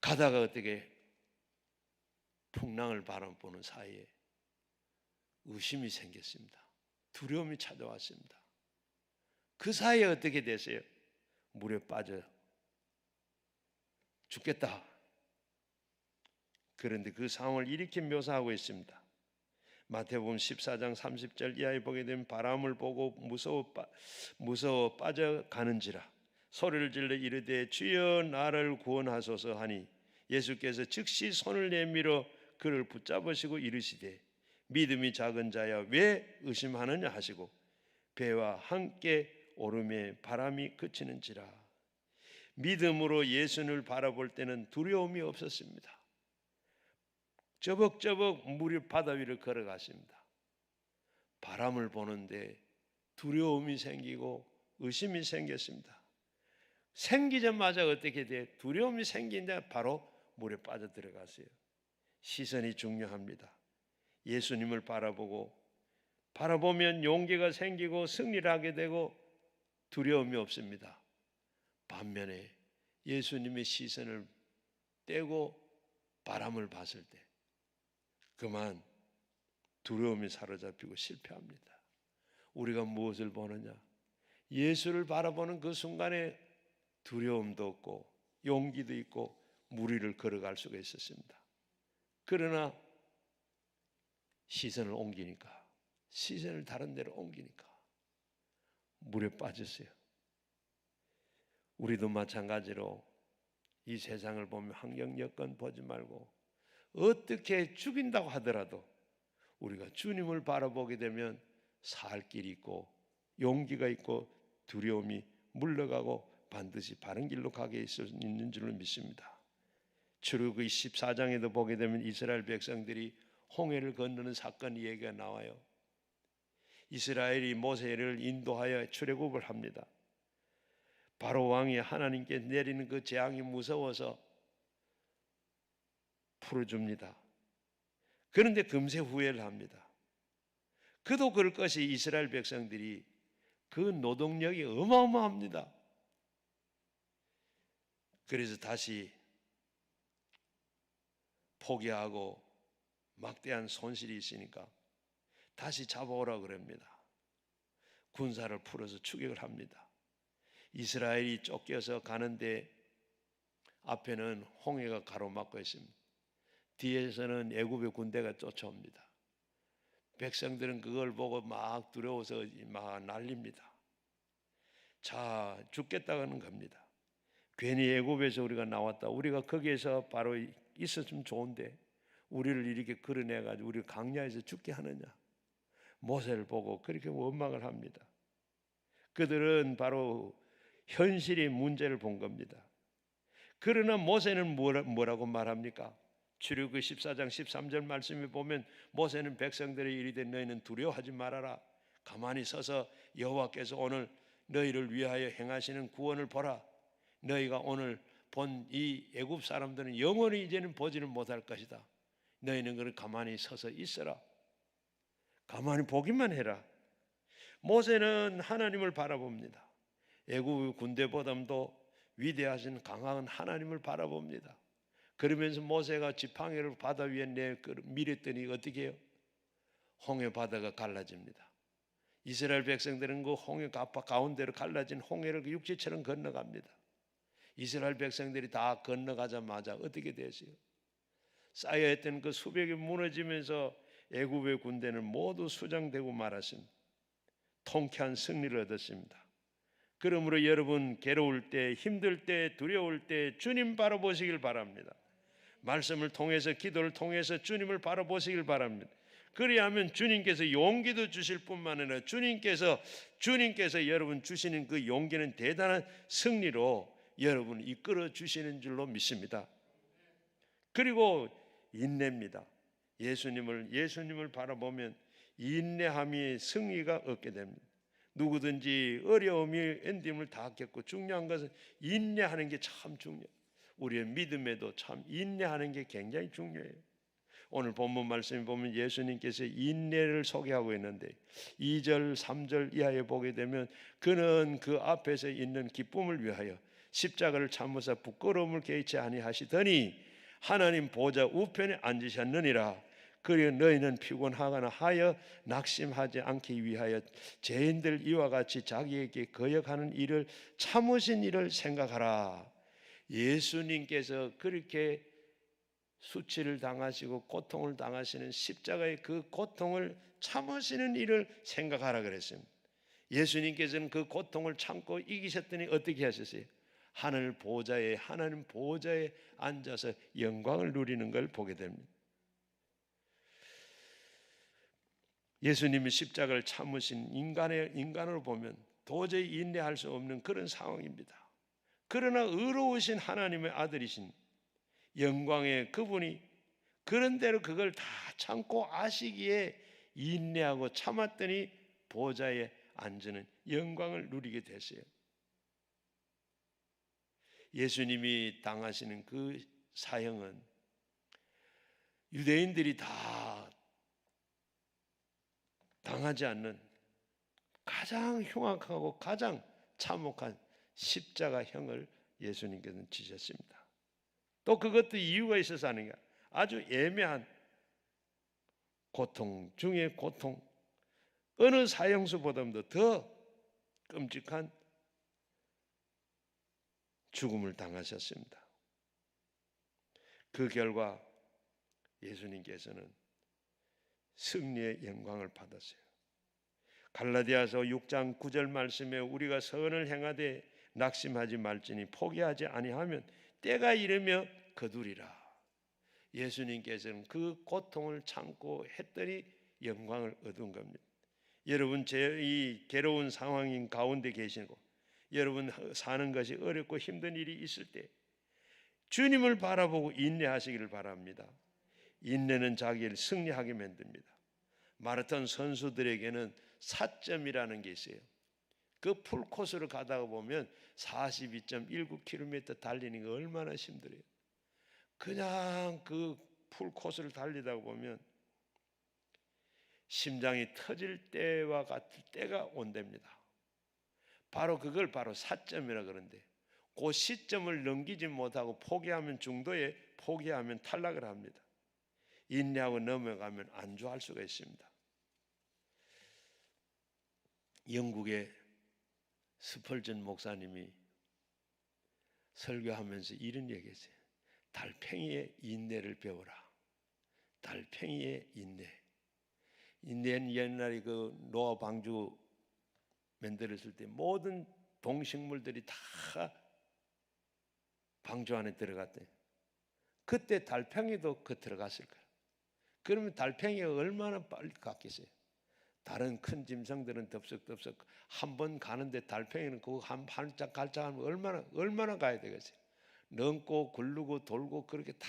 가다가 어떻게 풍랑을 바라보는 사이에 의심이 생겼습니다. 두려움이 찾아왔습니다. 그 사이에 어떻게 됐어요? 물에 빠져 죽겠다. 그런데 그 상황을 이렇게 묘사하고 있습니다. 마태복음 14장 30절 이하에 보게 되면 바람을 보고 무서워 빠져가는지라 소리를 질러 이르되 주여 나를 구원하소서 하니 예수께서 즉시 손을 내밀어 그를 붙잡으시고 이르시되 믿음이 작은 자야 왜 의심하느냐 하시고 배와 함께 오름에 바람이 그치는지라. 믿음으로 예수를 바라볼 때는 두려움이 없었습니다. 저벅저벅 물이 바다 위를 걸어갔습니다. 바람을 보는데 두려움이 생기고 의심이 생겼습니다. 생기자마자 어떻게 돼? 두려움이 생긴데 바로 물에 빠져 들어갔어요. 시선이 중요합니다. 예수님을 바라보면 용기가 생기고 승리를 하게 되고 두려움이 없습니다. 반면에 예수님의 시선을 떼고 바람을 봤을 때 그만 두려움이 사로잡히고 실패합니다. 우리가 무엇을 보느냐? 예수를 바라보는 그 순간에 두려움도 없고 용기도 있고 무리를 걸어갈 수가 있었습니다. 그러나 시선을 다른 데로 옮기니까 물에 빠졌어요. 우리도 마찬가지로 이 세상을 보면 환경 여건 보지 말고 어떻게 죽인다고 하더라도 우리가 주님을 바라보게 되면 살 길이 있고 용기가 있고 두려움이 물러가고 반드시 바른 길로 가게 있는 줄로 믿습니다. 출애굽기 14장에도 보게 되면 이스라엘 백성들이 홍해를 건너는 사건 얘기가 나와요. 이스라엘이 모세를 인도하여 출애굽을 합니다. 바로 왕이 하나님께 내리는 그 재앙이 무서워서 풀어줍니다. 그런데 금세 후회를 합니다. 그도 그럴 것이 이스라엘 백성들이 그 노동력이 어마어마합니다. 그래서 다시 포기하고 막대한 손실이 있으니까 다시 잡아오라 그럽니다. 군사를 풀어서 추격을 합니다. 이스라엘이 쫓겨서 가는데 앞에는 홍해가 가로막고 있습니다. 뒤에서는 애굽의 군대가 쫓아옵니다. 백성들은 그걸 보고 막 두려워서 막 난립니다. 자, 죽겠다는 겁니다. 괜히 애굽에서 우리가 나왔다. 우리가 거기에서 바로 있었으면 좋은데 우리를 이렇게 걸어내가지고 우리를 강야에서 죽게 하느냐. 모세를 보고 그렇게 원망을 합니다. 그들은 바로 현실의 문제를 본 겁니다. 그러나 모세는 뭐라고 말합니까? 출애굽기 14장 13절 말씀에 보면 모세는 백성들의 이르되 너희는 두려워하지 말아라. 가만히 서서 여호와께서 오늘 너희를 위하여 행하시는 구원을 보라. 너희가 오늘 본 이 애굽 사람들은 영원히 이제는 보지는 못할 것이다. 너희는 그걸 가만히 서서 있어라. 가만히 보기만 해라. 모세는 하나님을 바라봅니다. 애굽 군대보다도 위대하신 강한 하나님을 바라봅니다. 그러면서 모세가 지팡이를 바다 위에 밀었더니 어떻게 해요? 홍해 바다가 갈라집니다. 이스라엘 백성들은 그 홍해 가운데로 갈라진 홍해를 육지처럼 건너갑니다. 이스라엘 백성들이 다 건너가자마자 어떻게 됐어요? 쌓여있던 그 수벽이 무너지면서 애굽의 군대는 모두 수장되고 말았습니다. 통쾌한 승리를 얻었습니다. 그러므로 여러분 괴로울 때, 힘들 때, 두려울 때 주님 바라보시길 바랍니다. 말씀을 통해서 기도를 통해서 주님을 바라보시길 바랍니다. 그리하면 주님께서 용기도 주실 뿐만 아니라 주님께서 여러분 주시는 그 용기는 대단한 승리로 여러분을 이끌어 주시는 줄로 믿습니다. 그리고 인내입니다. 예수님을 바라보면 인내함이 승리가 얻게 됩니다. 누구든지 어려움이 엔딩을 다 겪고 중요한 것은 인내하는 게 참 중요해요. 우리의 믿음에도 참 인내하는 게 굉장히 중요해요. 오늘 본문 말씀에 보면 예수님께서 인내를 소개하고 있는데 2절 3절 이하에 보게 되면 그는 그 앞에서 있는 기쁨을 위하여 십자가를 참으사 부끄러움을 개의치 아니하시더니 하나님 보좌 우편에 앉으셨느니라. 그리고 너희는 피곤하거나 하여 낙심하지 않기 위하여 죄인들 이와 같이 자기에게 거역하는 일을 참으신 일을 생각하라. 예수님께서 그렇게 수치를 당하시고 고통을 당하시는 십자가의 그 고통을 참으시는 일을 생각하라 그랬습니다. 예수님께서는 그 고통을 참고 이기셨더니 어떻게 하셨어요? 하나님 보좌에 앉아서 영광을 누리는 걸 보게 됩니다. 예수님이 십자가를 참으신 인간으로 보면 도저히 인내할 수 없는 그런 상황입니다. 그러나 의로우신 하나님의 아들이신 영광의 그분이 그런대로 그걸 다 참고 아시기에 인내하고 참았더니 보좌에 앉는 영광을 누리게 됐어요. 예수님이 당하시는 그 사형은 유대인들이 다 당하지 않는 가장 흉악하고 가장 참혹한 십자가형을 예수님께서는 지셨습니다. 또 그것도 이유가 있어서 하는 게 아주 애매한 고통 중에 고통, 어느 사형수보다도 더 끔찍한 죽음을 당하셨습니다. 그 결과 예수님께서는 승리의 영광을 받았어요. 갈라디아서 6장 9절 말씀에 우리가 선을 행하되 낙심하지 말지니 포기하지 아니하면 때가 이르며 거두리라. 예수님께서는 그 고통을 참고 했더니 영광을 얻은 겁니다. 여러분 이 괴로운 상황인 가운데 계시고 여러분 사는 것이 어렵고 힘든 일이 있을 때 주님을 바라보고 인내하시기를 바랍니다. 인내는 자기를 승리하게 만듭니다. 마라톤 선수들에게는 사점이라는 게 있어요. 그 풀코스를 가다가 보면 42.19km 달리는 게 얼마나 힘들어요. 그냥 그 풀코스를 달리다 보면 심장이 터질 때와 같을 때가 온답니다. 그걸 바로 사점이라 그러는데 그 시점을 넘기지 못하고 포기하면 중도에 포기하면 탈락을 합니다. 인내하고 넘어가면 안주할 수가 있습니다. 영국의 스펄전 목사님이 설교하면서 이런 얘기했어요. 달팽이의 인내를 배워라. 달팽이의 인내. 인내는 옛날에 그 노아 방주 만들었을 때 모든 동식물들이 다 방주 안에 들어갔대요. 그때 달팽이도 들어갔을 거예요. 그러면 달팽이가 얼마나 빨리 갔겠어요? 다른 큰 짐승들은 덥석덥석 한 번 가는데 달팽이는 그거 한 발짝 갈짝하면 얼마나 가야 되겠어요? 넘고 굴르고 돌고 그렇게 다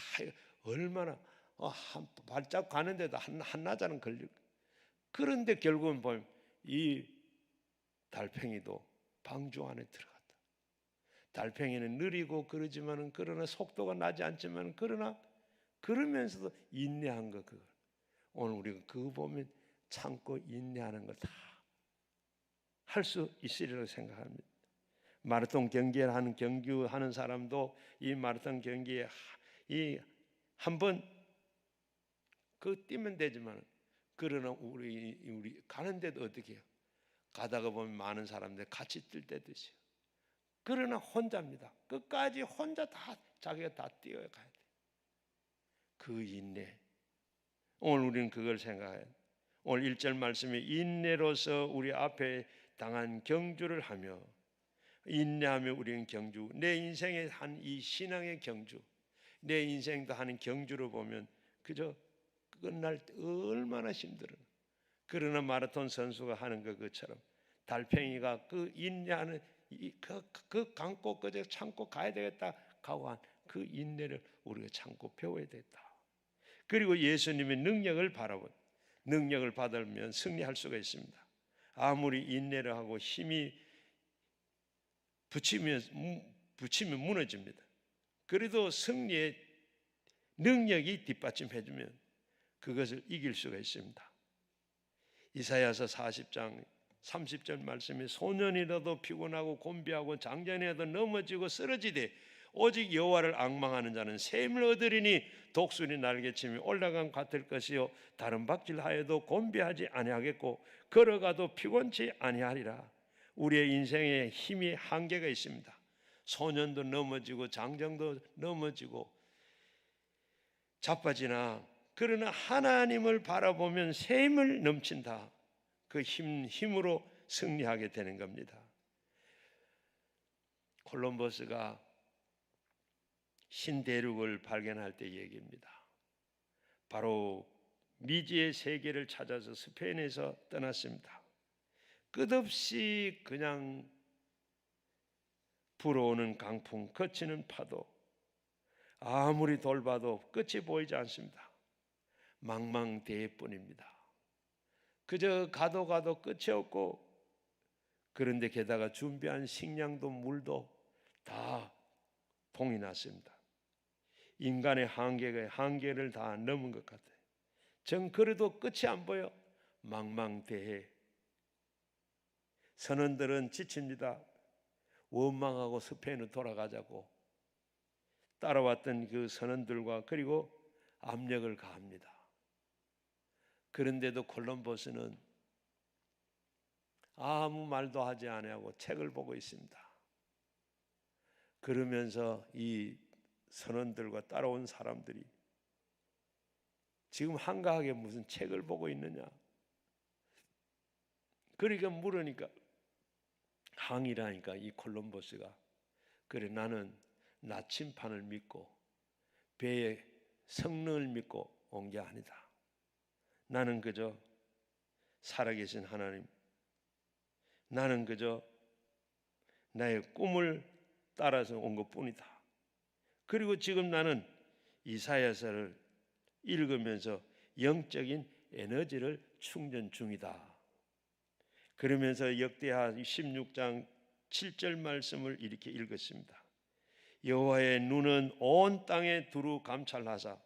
얼마나 한 발짝 가는데도 한나절은 걸리고. 그런데 결국은 보면 이 달팽이도 방주 안에 들어갔다. 달팽이는 느리고 그러지만은 그러나 속도가 나지 않지만 그러면서도 인내한 거 그걸. 오늘 우리가 그거 보면 참고 인내하는 걸 다 할 수 있으리라고 생각합니다. 마라톤 경기하는 경주하는 사람도 이 마라톤 경기에 이 한번 그 뛰면 되지만 그러나 우리 가는데도 어떻게 해요? 가다가 보면 많은 사람들 같이 뛸 때도 있어요. 그러나 혼자입니다. 끝까지 혼자 다 자기가 다 뛰어야 가야 돼. 그 인내. 오늘 우리는 그걸 생각해요. 오늘 1절 말씀에 인내로서 우리 앞에 당한 경주를 하며 인내하며 우리는 경주, 내 인생의 한 이 신앙의 경주, 내 인생도 하는 경주로 보면 그저 끝날 때 얼마나 힘들어. 그러나 마라톤 선수가 하는 것처럼 달팽이가 그 인내하는 그 감고 그저 참고 가야 되겠다 가고 한 그 인내를 우리가 참고 배워야 되겠다. 그리고 예수님의 능력을 능력을 받으면 승리할 수가 있습니다. 아무리 인내를 하고 힘이 붙이면 무너집니다. 그래도 승리의 능력이 뒷받침해주면 그것을 이길 수가 있습니다. 이사야서 40장 30절 말씀에 소년이라도 피곤하고 곤비하고 장전이라도 넘어지고 쓰러지되 오직 여호와를 앙망하는 자는 샘을 얻으리니 독수리 날개치며 올라간 같을 것이요 다른 박질하여도 곤비하지 아니하겠고 걸어가도 피곤치 아니하리라. 우리의 인생에 힘이 한계가 있습니다. 소년도 넘어지고 장정도 넘어지고 자빠지나 그러나 하나님을 바라보면 샘을 넘친다. 그 힘으로 승리하게 되는 겁니다. 콜럼버스가 신대륙을 발견할 때 얘기입니다. 바로 미지의 세계를 찾아서 스페인에서 떠났습니다. 끝없이 그냥 불어오는 강풍, 거치는 파도, 아무리 돌봐도 끝이 보이지 않습니다. 망망대해뿐입니다. 그저 가도 끝이 없고, 그런데 게다가 준비한 식량도 물도 다 동이 났습니다. 인간의 한계를 다 넘은 것 같아요. 전 그래도 끝이 안 보여. 망망대해. 선원들은 지칩니다. 원망하고 스페인으로 돌아가자고 따라왔던 그 선원들과 그리고 압력을 가합니다. 그런데도 콜럼버스는 아무 말도 하지 아니하고 책을 보고 있습니다. 그러면서 이 선원들과 따라온 사람들이 지금 한가하게 무슨 책을 보고 있느냐, 그러니까 물으니까 항의라니까 이 콜럼버스가 그래 나는 나침판을 믿고 배의 성능을 믿고 온 게 아니다. 나는 그저 살아계신 하나님, 나는 그저 나의 꿈을 따라서 온 것뿐이다. 그리고 지금 나는 이사야서를 읽으면서 영적인 에너지를 충전 중이다. 그러면서 역대하 16장 7절 말씀을 이렇게 읽었습니다. 여호와의 눈은 온 땅에 두루 감찰하사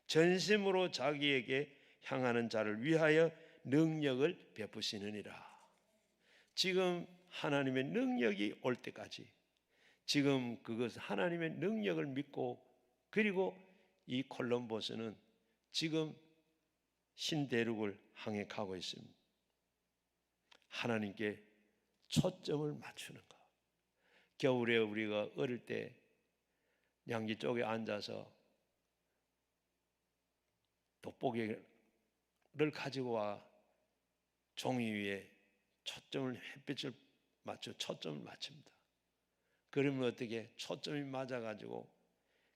전심으로 자기에게 향하는 자를 위하여 능력을 베푸시느니라. 지금 하나님의 능력이 올 때까지 지금 그것 하나님의 능력을 믿고, 그리고 이 콜럼버스는 지금 신대륙을 향해 가고 있습니다. 하나님께 초점을 맞추는 것. 겨울에 우리가 어릴 때 양지 쪽에 앉아서 돋보기를 가지고 와 종이 위에 초점을, 햇빛을 맞춰 초점을 맞춥니다. 그러면 어떻게 초점이 맞아가지고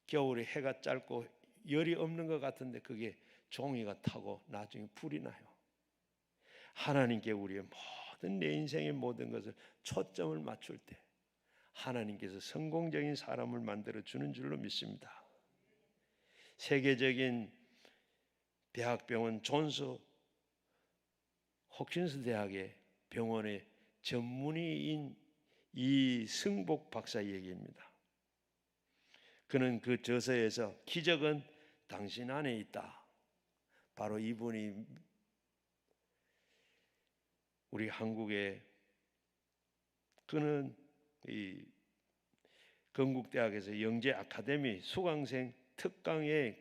겨울에 해가 짧고 열이 없는 것 같은데 그게 종이가 타고 나중에 불이 나요. 하나님께 우리의 모든 내 인생의 모든 것을 초점을 맞출 때 하나님께서 성공적인 사람을 만들어 주는 줄로 믿습니다. 세계적인 대학병원 존스 홉킨스 대학의 병원의 전문의인 이승복 박사 얘기입니다. 그는 그 저서에서 기적은 당신 안에 있다. 바로 이분이 우리 한국에, 그는 이 건국대학에서 영재 아카데미 수강생 특강에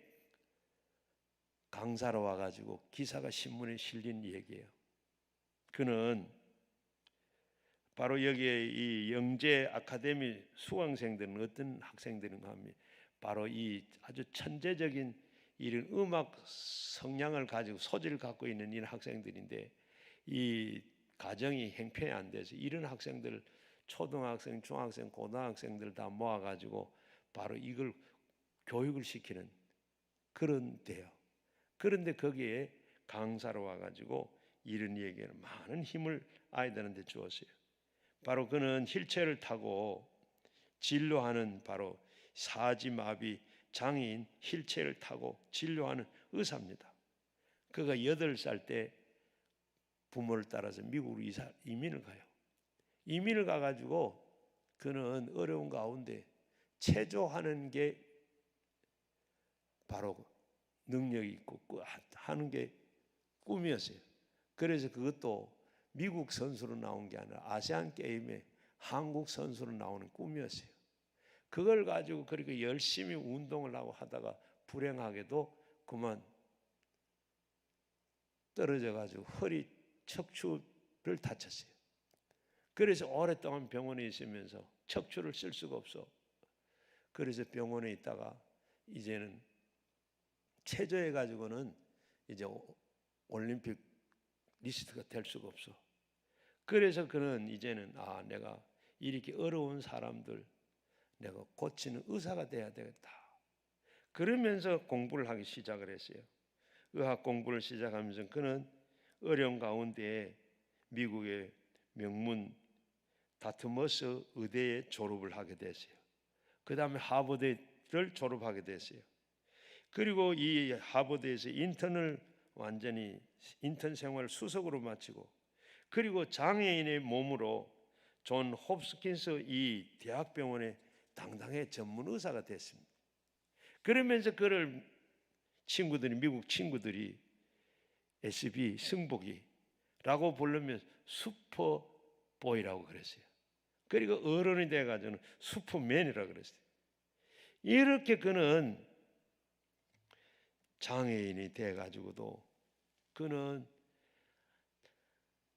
강사로 와가지고 기사가 신문에 실린 얘기예요. 그는 바로 여기에 이 영재 아카데미 수강생들은 어떤 학생들인가 하면 바로 이 아주 천재적인 이런 음악 성향을 가지고 소질을 갖고 있는 이런 학생들인데, 이 가정이 형편이 안 돼서 이런 학생들을 초등학생, 중학생, 고등학생들 다 모아가지고 바로 이걸 교육을 시키는 그런 데요. 그런데 거기에 강사로 와가지고 이런 얘기를 많은 힘을 아이들한테 주었어요. 바로 그는 휠체어를 타고 진료하는 바로 사지마비 장애인 휠체어를 타고 진료하는 의사입니다. 그가 8살 때 부모를 따라서 미국으로 이민을 가요. 이민을 가가지고 그는 어려운 가운데 체조하는 게 바로 능력이 있고 하는 게 꿈이었어요. 그래서 그것도 미국 선수로 나온 게 아니라 아시안 게임에 한국 선수로 나오는 꿈이었어요. 그걸 가지고 그렇게 열심히 운동을 하고 하다가 불행하게도 그만 떨어져 가지고 허리 척추를 다쳤어요. 그래서 오랫동안 병원에 있으면서 척추를 쓸 수가 없어. 그래서 병원에 있다가 이제는 체조해 가지고는 이제 올림픽 리스트가 될 수가 없어. 그래서 그는 이제는 내가 이렇게 어려운 사람들 내가 고치는 의사가 돼야 되겠다. 그러면서 공부를 하기 시작을 했어요. 의학 공부를 시작하면서 그는 어려운 가운데 미국의 명문 다트머스 의대에 졸업을 하게 됐어요. 그 다음에 하버드를 졸업하게 됐어요. 그리고 이 하버드에서 완전히 인턴 생활을 수석으로 마치고, 그리고 장애인의 몸으로 존 홉스킨스 이 대학병원의 당당의 전문 의사가 됐습니다. 그러면서 그를 미국 친구들이 SB 승복이라고 부르면 슈퍼보이라고 그랬어요. 그리고 어른이 돼가지고는 슈퍼맨이라고 그랬어요. 이렇게 그는 장애인이 돼가지고도 그는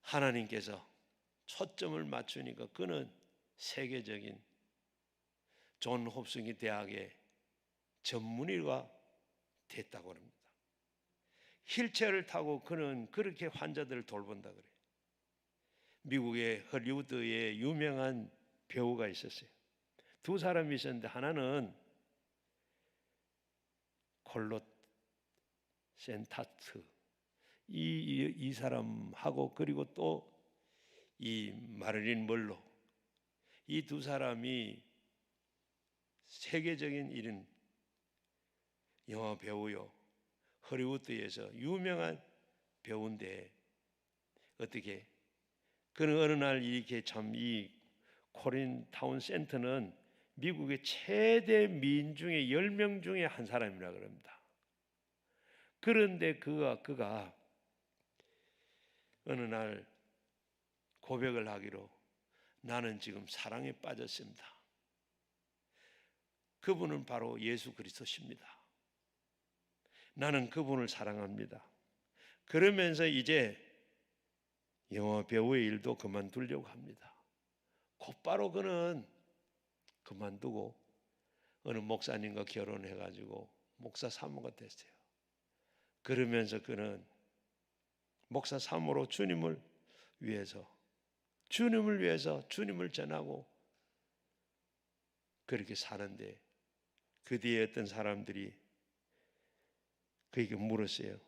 하나님께서 초점을 맞추니까 그는 세계적인 존 홉스키 대학의 전문의가 됐다고 합니다. 휠체어를 타고 그는 그렇게 환자들을 돌본다 그래요. 미국의 헐리우드에 유명한 배우가 있었어요. 2사람이 있었는데 하나는 콜롯 센타트 이 사람하고, 그리고 또 이 마릴린 먼로, 이 2사람이 세계적인 이런 영화 배우요, 헐리우드에서 유명한 배우인데 어떻게 그는 어느 날 이렇게 이 코린 타운 센터는 미국의 최대 민중의 10명 중에 한 사람이라 그럽니다. 그런데 그가 어느 날 고백을 하기로, 나는 지금 사랑에 빠졌습니다. 그분은 바로 예수 그리스도십니다. 나는 그분을 사랑합니다. 그러면서 이제 영화 배우의 일도 그만두려고 합니다. 곧바로 그는 그만두고 어느 목사님과 결혼해가지고 목사 사모가 됐어요. 그러면서 그는 목사 사모로 주님을 위해서 주님을 전하고 그렇게 사는데, 그 뒤에 어떤 사람들이 그에게 물었어요.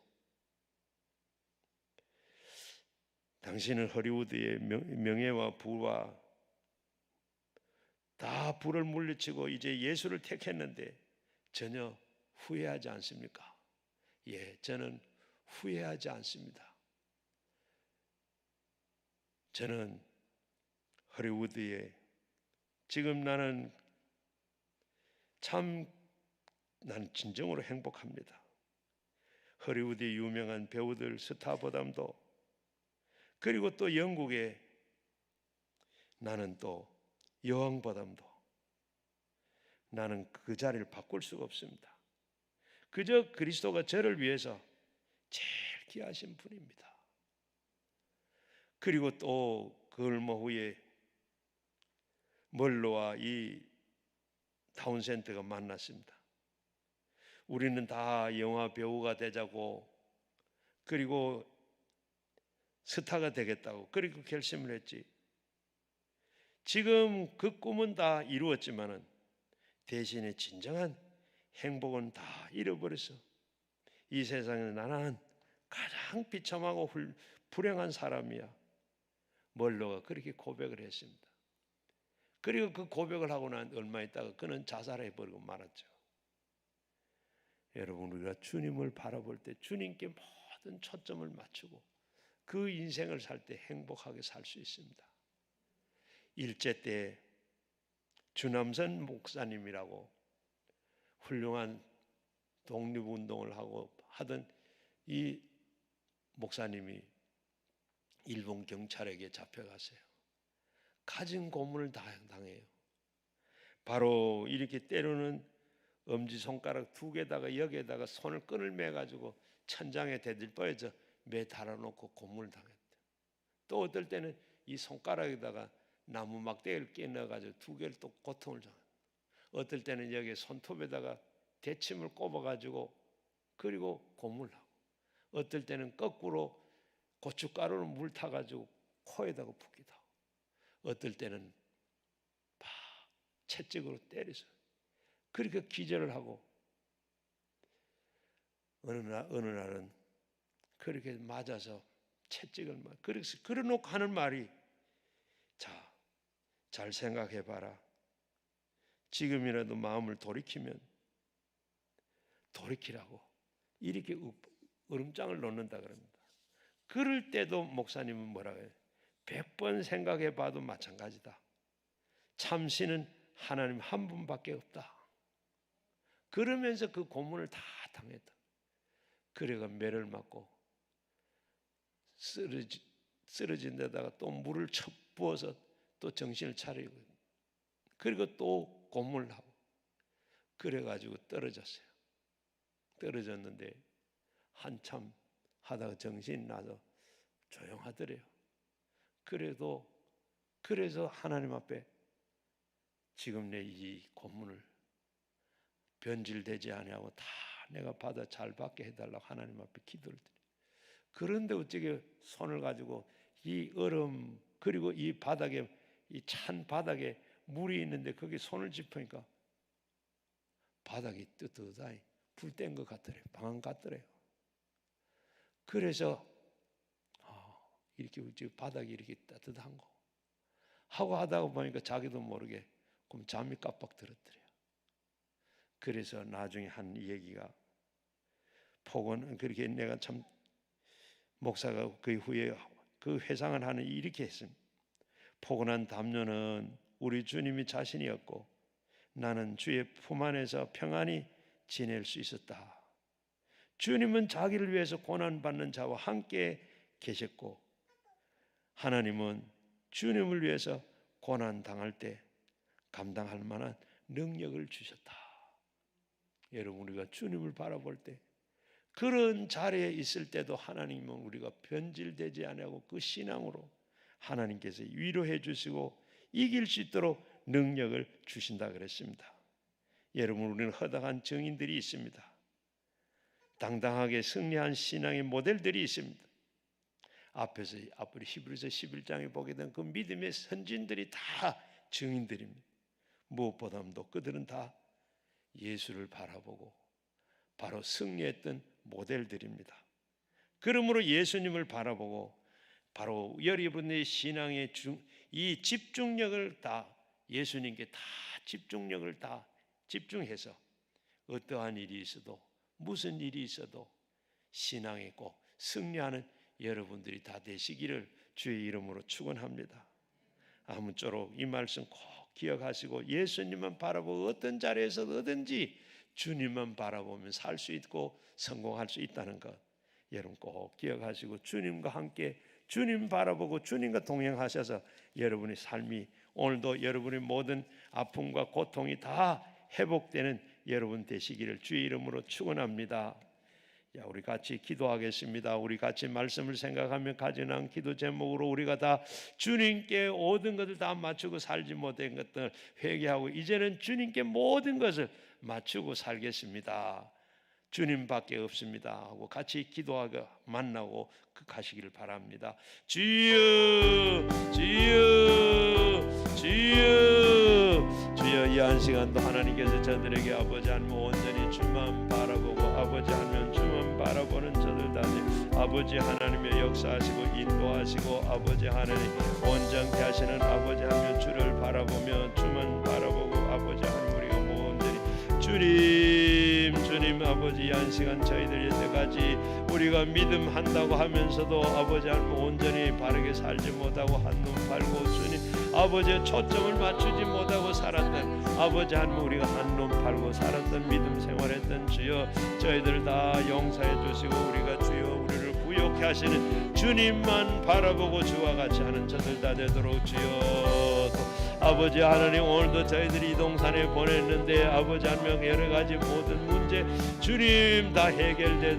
당신은 헐리우드의 명예와 부와 다 부를 물리치고 이제 예수를 택했는데 전혀 후회하지 않습니까? 예, 저는 후회하지 않습니다. 저는 헐리우드에 지금 나는 진정으로 행복합니다. 헐리우드의 유명한 배우들 스타보담도, 그리고 또 영국의 나는 또 여왕보담도 나는 그 자리를 바꿀 수가 없습니다. 그저 그리스도가 저를 위해서 제일 귀하신 분입니다. 그리고 또 그 얼마 후에 멀로와 이 타운센터가 만났습니다. 우리는 다 영화 배우가 되자고, 그리고 스타가 되겠다고 그리고 결심을 했지. 지금 그 꿈은 다 이루었지만은 대신에 진정한 행복은 다 잃어버려서 이 세상에 나는 가장 비참하고 불행한 사람이야. 멀로가 그렇게 고백을 했습니다. 그리고 그 고백을 하고 난 얼마 있다가 그는 자살해버리고 말았죠. 여러분, 우리가 주님을 바라볼 때 주님께 모든 초점을 맞추고 그 인생을 살 때 행복하게 살 수 있습니다. 일제 때 주남선 목사님이라고 훌륭한 독립운동을 하고 하던 이 목사님이 일본 경찰에게 잡혀가세요. 가진 고문을 당해요. 바로 이렇게 때로는 엄지손가락 2개다가 여기에다가 손을 끈을 매가지고 천장에 대들보여서 매 달아놓고 고문을 당했대. 또 어떨 때는 이 손가락에다가 나무 막대기를 끼 넣어가지고 2개를 또 고통을 당했대. 어떨 때는 여기 손톱에다가 대침을 꼽아가지고 그리고 고문을 하고, 어떨 때는 거꾸로 고춧가루를 물 타가지고 코에다가 붓기도 하고, 어떨 때는 채찍으로 때려서 그렇게 기절을 하고, 어느 날은 그렇게 맞아서 채찍을 그래서 그래놓고 하는 말이, 자, 잘 생각해봐라. 지금이라도 마음을 돌이키라고 이렇게 으름장을 놓는다 그럽니다. 그럴 때도 목사님은 뭐라고 해요? 100번 생각해봐도 마찬가지다. 참신은 하나님 한 분밖에 없다. 그러면서 그 고문을 다 당했다. 그래가 매를 맞고 쓰러진 데다가 또 물을 쳐 부어서 또 정신을 차리고, 그리고 또 고문을 하고, 그래가지고 떨어졌어요. 떨어졌는데 한참 하다가 정신이 나서 조용하더래요. 그래서 하나님 앞에 지금 내 이 고문을 변질되지 아니하고 다 내가 받아 잘 받게 해달라고 하나님 앞에 기도를 드려요. 그런데 어떻게 손을 가지고 이 얼음, 그리고 이 바닥에, 이 찬 바닥에 물이 있는데 거기 손을 짚으니까 바닥이 뜨뜻하니 불 뗀 것 같더래요. 방안 같더래요. 그래서 이렇게 바닥이 이렇게 따뜻한 거 하고 하다가 보니까 자기도 모르게 그럼 잠이 깜빡 들었더래요. 그래서 나중에 한 얘기가, 폭언은 그렇게, 내가 참 목사가 그 후에 그 회상을 하는 이렇게 했습니다. 포근한 담요는 우리 주님이 자신이었고 나는 주의 품 안에서 평안히 지낼 수 있었다. 주님은 자기를 위해서 고난받는 자와 함께 계셨고 하나님은 주님을 위해서 고난당할 때 감당할 만한 능력을 주셨다. 여러분, 우리가 주님을 바라볼 때 그런 자리에 있을 때도 하나님은 우리가 변질되지 아니하고 그 신앙으로 하나님께서 위로해 주시고 이길 수 있도록 능력을 주신다 그랬습니다. 여러분, 우리는 허다한 증인들이 있습니다. 당당하게 승리한 신앙의 모델들이 있습니다. 앞에서 히브리서 11장에 보게 된 그 믿음의 선진들이 다 증인들입니다. 무엇보다도 그들은 다 예수를 바라보고 바로 승리했던 모델들입니다. 그러므로 예수님을 바라보고 바로 여러분의 신앙의 이 집중력을 다 예수님께 다 집중해서 어떠한 일이 있어도 무슨 일이 있어도 신앙에 꼭 승리하는 여러분들이 다 되시기를 주의 이름으로 축원합니다. 아무쪼록 이 말씀 꼭 기억하시고 예수님만 바라보고 어떤 자리에서든지 주님만 바라보면 살 수 있고 성공할 수 있다는 것 여러분 꼭 기억하시고 주님과 함께 주님 바라보고 주님과 동행하셔서 여러분의 삶이 오늘도 여러분의 모든 아픔과 고통이 다 회복되는 여러분 되시기를 주의 이름으로 축원합니다. 우리 같이 기도하겠습니다. 우리 같이 말씀을 생각하며 가져난 기도 제목으로 우리가 다 주님께 모든 것을 다 맞추고 살지 못한 것들 회개하고 이제는 주님께 모든 것을 맞추고 살겠습니다. 주님밖에 없습니다 하고 같이 기도하고 만나고 가시기를 바랍니다. 주여 주여 주여 주여, 이 한 시간도 하나님께서 저들에게 아버지 하나님 온전히 주만 바라보고 아버지 하나님 주만 바라보는 저들 다들 아버지 하나님의 역사하시고 인도하시고 아버지 하나님 온전케 하시는 아버지 하나님 주를 바라보며 주만 바라보고 아버지 하나님 우리가 온전히 주님 아버지, 한 시간 저희들 여태까지 우리가 믿음 한다고 하면서도 아버지 하나님 온전히 바르게 살지 못하고 한눈 팔고 주님 아버지의 초점을 맞추지 못하고 살았던 아버지 하나님 우리가 한눈 팔고 살았던 믿음 생활했던 주여 저희들 다 용서해 주시고 우리가 주여 우리를 부욕해 하시는 주님만 바라보고 주와 같이 하는 저들 다 되도록 주여 아버지 하나님 오늘도 저희들이 이동산에 보냈는데 아버지 하나님 여러 가지 모든 문제 주님 다 해결되도록